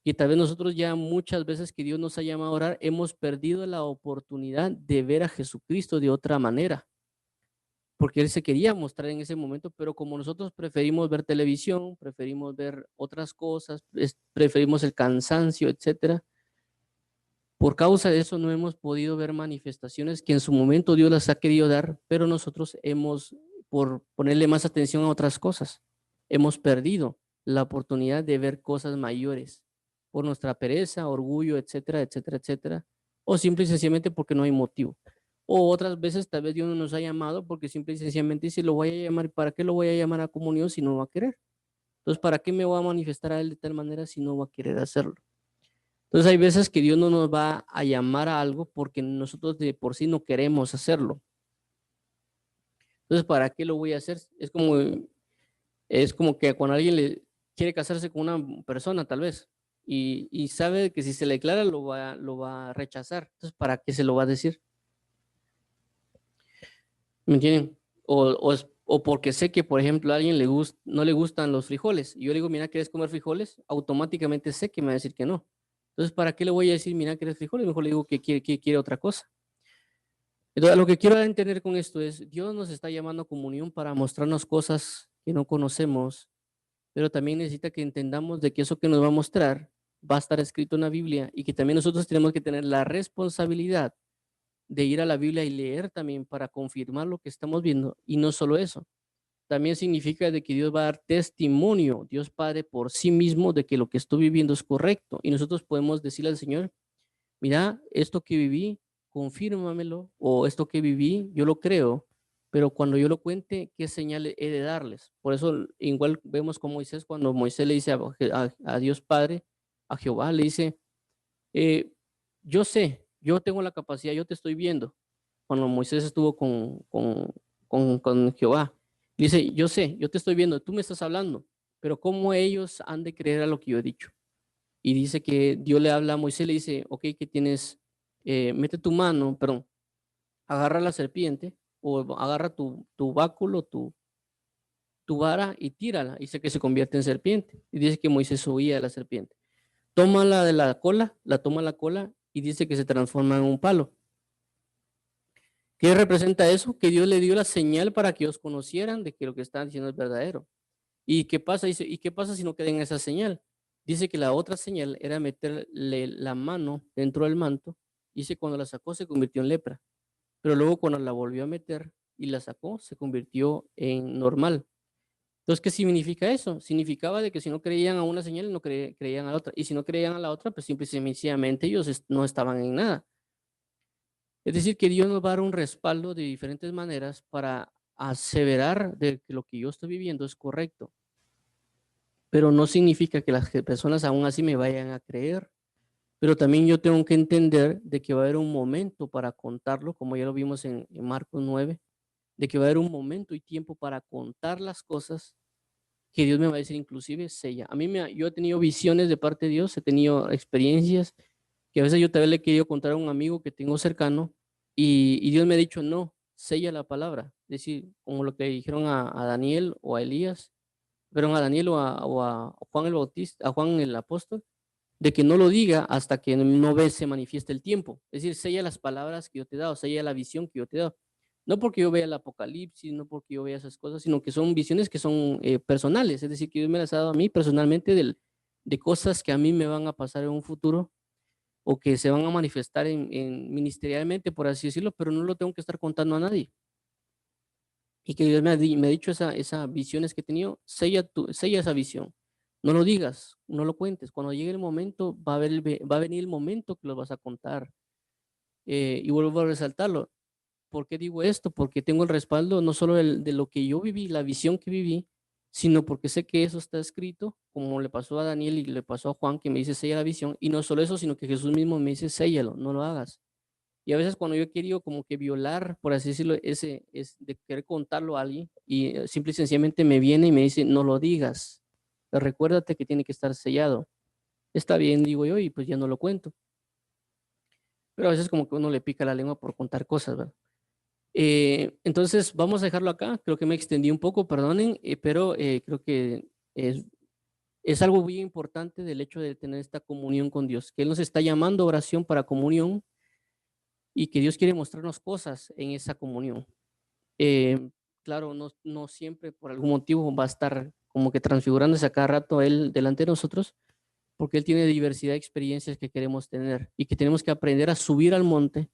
y tal vez nosotros ya muchas veces que Dios nos ha llamado a orar, hemos perdido la oportunidad de ver a Jesucristo de otra manera, porque Él se quería mostrar en ese momento, pero como nosotros preferimos ver televisión, preferimos ver otras cosas, preferimos el cansancio, etcétera, por causa de eso no hemos podido ver manifestaciones que en su momento Dios las ha querido dar, pero nosotros hemos, por ponerle más atención a otras cosas, hemos perdido la oportunidad de ver cosas mayores por nuestra pereza, orgullo, etcétera, etcétera, etcétera, o simple y sencillamente porque no hay motivo. O otras veces tal vez Dios no nos ha llamado porque simple y sencillamente dice, lo voy a llamar, ¿para qué lo voy a llamar a comunión si no va a querer? Entonces, ¿para qué me voy a manifestar a Él de tal manera si no va a querer hacerlo? Entonces hay veces que Dios no nos va a llamar a algo porque nosotros de por sí no queremos hacerlo. Entonces, ¿para qué lo voy a hacer? Es como que cuando alguien le quiere casarse con una persona, tal vez, y sabe que si se le declara lo va a rechazar. Entonces, ¿para qué se lo va a decir? ¿Me entienden? O porque sé que, por ejemplo, a alguien no le gustan los frijoles. Y yo le digo, mira, ¿quieres comer frijoles? Automáticamente sé que me va a decir que no. Entonces, ¿para qué le voy a decir, mira, ¿quieres frijoles? Mejor le digo que quiere otra cosa. Entonces, lo que quiero entender con esto es, Dios nos está llamando a comunión para mostrarnos cosas que no conocemos, pero también necesita que entendamos de que eso que nos va a mostrar va a estar escrito en la Biblia y que también nosotros tenemos que tener la responsabilidad de ir a la Biblia y leer también para confirmar lo que estamos viendo. Y no solo eso, también significa de que Dios va a dar testimonio, Dios Padre por sí mismo de que lo que estoy viviendo es correcto. Y nosotros podemos decirle al Señor, mira, esto que viví, confírmamelo, o esto que viví, yo lo creo, pero cuando yo lo cuente, ¿qué señal he de darles? Por eso igual vemos con Moisés, cuando Moisés le dice a Dios Padre, a Jehová, le dice, eh, yo sé, yo tengo la capacidad, yo te estoy viendo. Cuando Moisés estuvo con Jehová, dice, yo sé, yo te estoy viendo, tú me estás hablando, pero ¿cómo ellos han de creer a lo que yo he dicho? Y dice que Dios le habla a Moisés, le dice, ok, que tienes, mete tu mano, perdón, agarra la serpiente o agarra tu báculo, tu vara y tírala. Dice que se convierte en serpiente. Y dice que Moisés huía de la serpiente. Tómala de la cola, la toma la cola y dice que se transforma en un palo. ¿Qué representa eso? Que Dios le dio la señal para que ellos conocieran de que lo que están diciendo es verdadero. ¿Y qué pasa? Dice, ¿y qué pasa si no queda en esa señal? Dice que la otra señal era meterle la mano dentro del manto. Dice cuando la sacó se convirtió en lepra. Pero luego cuando la volvió a meter y la sacó, se convirtió en normal. Entonces, ¿qué significa eso? Significaba de que si no creían a una señal, no creían a la otra. Y si no creían a la otra, pues simple y sencillamente ellos no estaban en nada. Es decir, que Dios nos va a dar un respaldo de diferentes maneras para aseverar de que lo que yo estoy viviendo es correcto, pero no significa que las personas aún así me vayan a creer. Pero también yo tengo que entender de que va a haber un momento para contarlo, como ya lo vimos en Marcos 9, de que va a haber un momento y tiempo para contar las cosas que Dios me va a decir, inclusive sella. Yo he tenido visiones de parte de Dios, he tenido experiencias que a veces yo también le he querido contar a un amigo que tengo cercano y Dios me ha dicho, no, sella la palabra. Es decir, como lo que le dijeron a Daniel o a Elías, pero a Daniel o a Juan el Bautista, a Juan el apóstol, de que no lo diga hasta que no ves se manifieste el tiempo. Es decir, sella las palabras que yo te he dado, sella la visión que yo te he dado. No porque yo vea el Apocalipsis, no porque yo vea esas cosas, sino que son visiones que son personales. Es decir, que Dios me las ha dado a mí personalmente de cosas que a mí me van a pasar en un futuro o que se van a manifestar ministerialmente, por así decirlo, pero no lo tengo que estar contando a nadie. Y que Dios me ha dicho esas visiones que he tenido, sella esa visión. No lo digas, no lo cuentes. Cuando llegue el momento, va a venir el momento que lo vas a contar. Y vuelvo a resaltarlo. ¿Por qué digo esto? Porque tengo el respaldo no solo de lo que yo viví, la visión que viví, sino porque sé que eso está escrito, como le pasó a Daniel y le pasó a Juan, que me dice sella la visión. Y no solo eso, sino que Jesús mismo me dice séllalo, no lo hagas. Y a veces cuando yo he querido como que violar, por así decirlo, ese es de querer contarlo a alguien y simple y sencillamente me viene y me dice, no lo digas, recuérdate que tiene que estar sellado. Está bien, digo yo, y pues ya no lo cuento. Pero a veces como que uno le pica la lengua por contar cosas, ¿verdad? Entonces vamos a dejarlo acá. Creo que me extendí un poco, perdonen, pero creo que es algo muy importante del hecho de tener esta comunión con Dios, que Él nos está llamando a oración para comunión y que Dios quiere mostrarnos cosas en esa comunión. Claro, no siempre por algún motivo va a estar como que transfigurándose a cada rato Él delante de nosotros, porque Él tiene diversidad de experiencias que queremos tener y que tenemos que aprender a subir al monte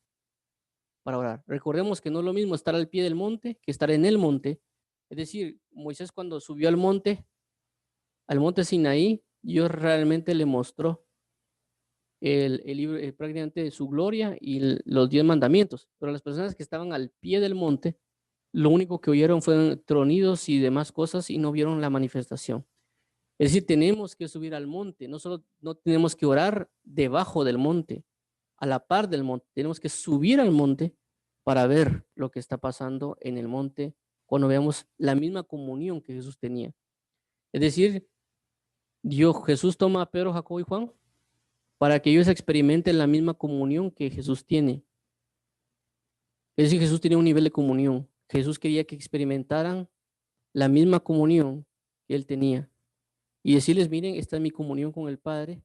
para orar. Recordemos que no es lo mismo estar al pie del monte que estar en el monte. Es decir, Moisés cuando subió al monte Sinaí, Dios realmente le mostró el libro, prácticamente de su gloria y los 10 mandamientos. Pero las personas que estaban al pie del monte, lo único que oyeron fueron tronidos y demás cosas y no vieron la manifestación. Es decir, tenemos que subir al monte, no solo no tenemos que orar debajo del monte, a la par del monte, tenemos que subir al monte para ver lo que está pasando en el monte cuando veamos la misma comunión que Jesús tenía. Es decir, Jesús toma a Pedro, Jacobo y Juan para que ellos experimenten la misma comunión que Jesús tiene. Es decir, Jesús tenía un nivel de comunión. Jesús quería que experimentaran la misma comunión que él tenía. Y decirles, miren, esta es mi comunión con el Padre.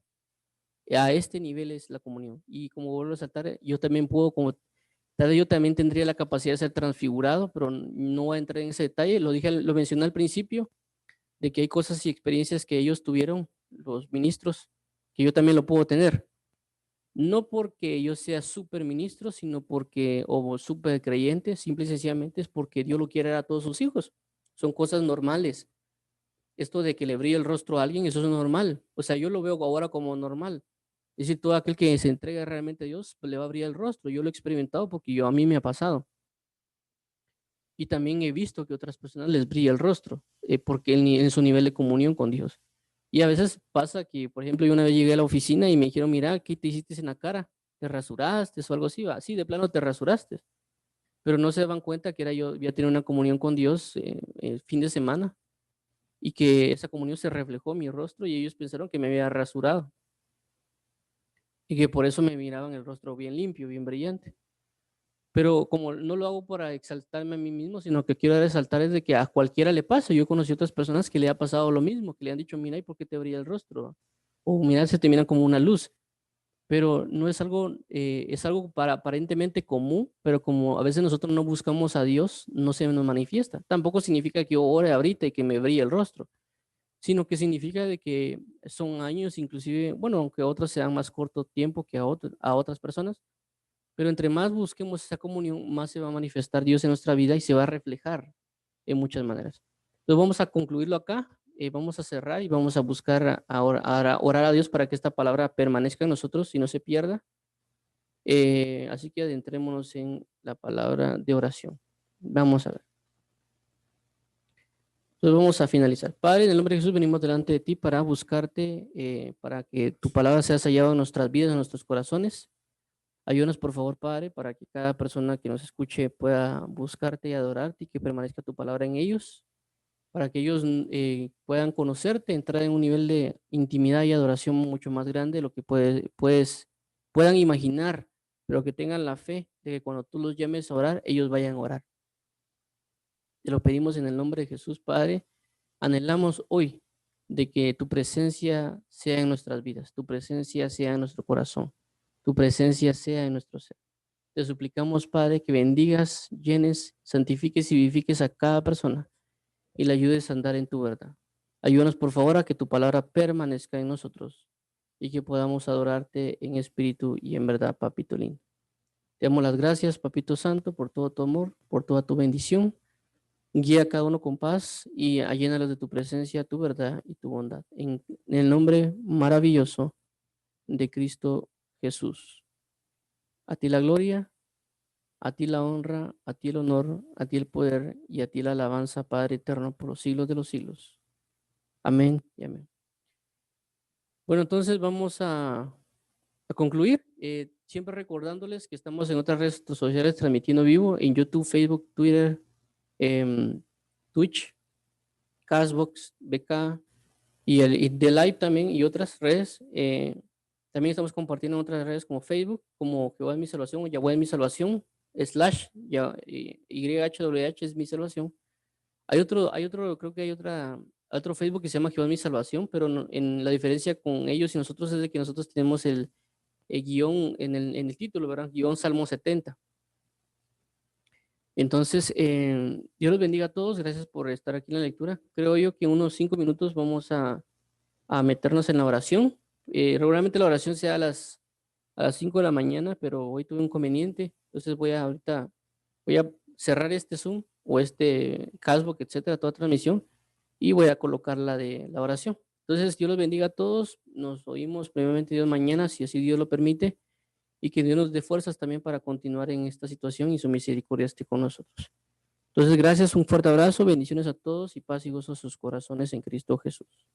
A este nivel es la comunión. Y como vuelvo a resaltar, yo también puedo, tal vez yo también tendría la capacidad de ser transfigurado, pero no voy a entrar en ese detalle. Lo mencioné al principio, de que hay cosas y experiencias que ellos tuvieron, los ministros, que yo también lo puedo tener. No porque yo sea súper ministro, sino porque, o súper creyente, simple y sencillamente es porque Dios lo quiere a todos sus hijos. Son cosas normales. Esto de que le brille el rostro a alguien, eso es normal. O sea, yo lo veo ahora como normal. Es decir, todo aquel que se entrega realmente a Dios, pues le va a brillar el rostro. Yo lo he experimentado porque a mí me ha pasado. Y también he visto que a otras personas les brilla el rostro, porque en su nivel de comunión con Dios. Y a veces pasa que, por ejemplo, yo una vez llegué a la oficina y me dijeron, mira, ¿qué te hiciste en la cara? ¿Te rasuraste o algo así? Va, sí, de plano te rasuraste. Pero no se daban cuenta que yo había tenido una comunión con Dios el fin de semana y que esa comunión se reflejó en mi rostro y ellos pensaron que me había rasurado y que por eso me miraban el rostro bien limpio, bien brillante. Pero como no lo hago para exaltarme a mí mismo, sino que quiero resaltar es de que a cualquiera le pasa. Yo conocí otras personas que le ha pasado lo mismo, que le han dicho, mira, ¿y por qué te brilla el rostro? O mira, se te mira como una luz. Pero no es algo, es algo aparentemente común, pero como a veces nosotros no buscamos a Dios, no se nos manifiesta. Tampoco significa que yo ore ahorita y que me brille el rostro, sino que significa de que son años, inclusive, bueno, aunque otros sean más corto tiempo que a otras personas, pero entre más busquemos esa comunión, más se va a manifestar Dios en nuestra vida y se va a reflejar en muchas maneras. Entonces vamos a concluirlo acá, vamos a cerrar y vamos a buscar orar a Dios para que esta palabra permanezca en nosotros y no se pierda. Así que adentrémonos en la palabra de oración. Vamos a ver. Entonces vamos a finalizar. Padre, en el nombre de Jesús venimos delante de ti para buscarte, para que tu palabra sea hallada en nuestras vidas, en nuestros corazones. Ayúdanos, por favor, Padre, para que cada persona que nos escuche pueda buscarte y adorarte y que permanezca tu palabra en ellos, para que ellos puedan conocerte, entrar en un nivel de intimidad y adoración mucho más grande de lo que puedan imaginar, pero que tengan la fe de que cuando tú los llames a orar, ellos vayan a orar. Te lo pedimos en el nombre de Jesús, Padre. Anhelamos hoy de que tu presencia sea en nuestras vidas, tu presencia sea en nuestro corazón, tu presencia sea en nuestro ser. Te suplicamos, Padre, que bendigas, llenes, santifiques y vivifiques a cada persona y le ayudes a andar en tu verdad. Ayúdanos, por favor, a que tu palabra permanezca en nosotros y que podamos adorarte en espíritu y en verdad, Papito lindo. Te damos las gracias, Papito Santo, por todo tu amor, por toda tu bendición. Guía a cada uno con paz y llénalos de tu presencia, tu verdad y tu bondad. En el nombre maravilloso de Cristo Jesús. A ti la gloria, a ti la honra, a ti el honor, a ti el poder y a ti la alabanza, Padre eterno, por los siglos de los siglos. Amén y amén. Bueno, entonces vamos a concluir. Siempre recordándoles que estamos en otras redes sociales transmitiendo vivo en YouTube, Facebook, Twitter, Twitch, Castbox, BK y The Live también y otras redes. También estamos compartiendo en otras redes como Facebook, como Jehová es mi salvación o Yahweh es mi salvación, YHWH es mi salvación. Creo que hay otro Facebook que se llama Jehová es mi salvación, pero en la diferencia con ellos y nosotros es de que nosotros tenemos el guión en el título, ¿verdad? Guión Salmo 70. Entonces, Dios los bendiga a todos. Gracias por estar aquí en la lectura. Creo yo que en unos 5 minutos vamos a meternos en la oración. Regularmente la oración sea a las 5 de la mañana, pero hoy tuve un inconveniente. Entonces voy a cerrar este Zoom o este Castbox, etcétera, toda transmisión y voy a colocar la de la oración. Entonces, Dios los bendiga a todos. Nos oímos primeramente Dios mañana, si así Dios lo permite, y que Dios nos dé fuerzas también para continuar en esta situación y su misericordia esté con nosotros. Entonces, gracias, un fuerte abrazo, bendiciones a todos y paz y gozo a sus corazones en Cristo Jesús.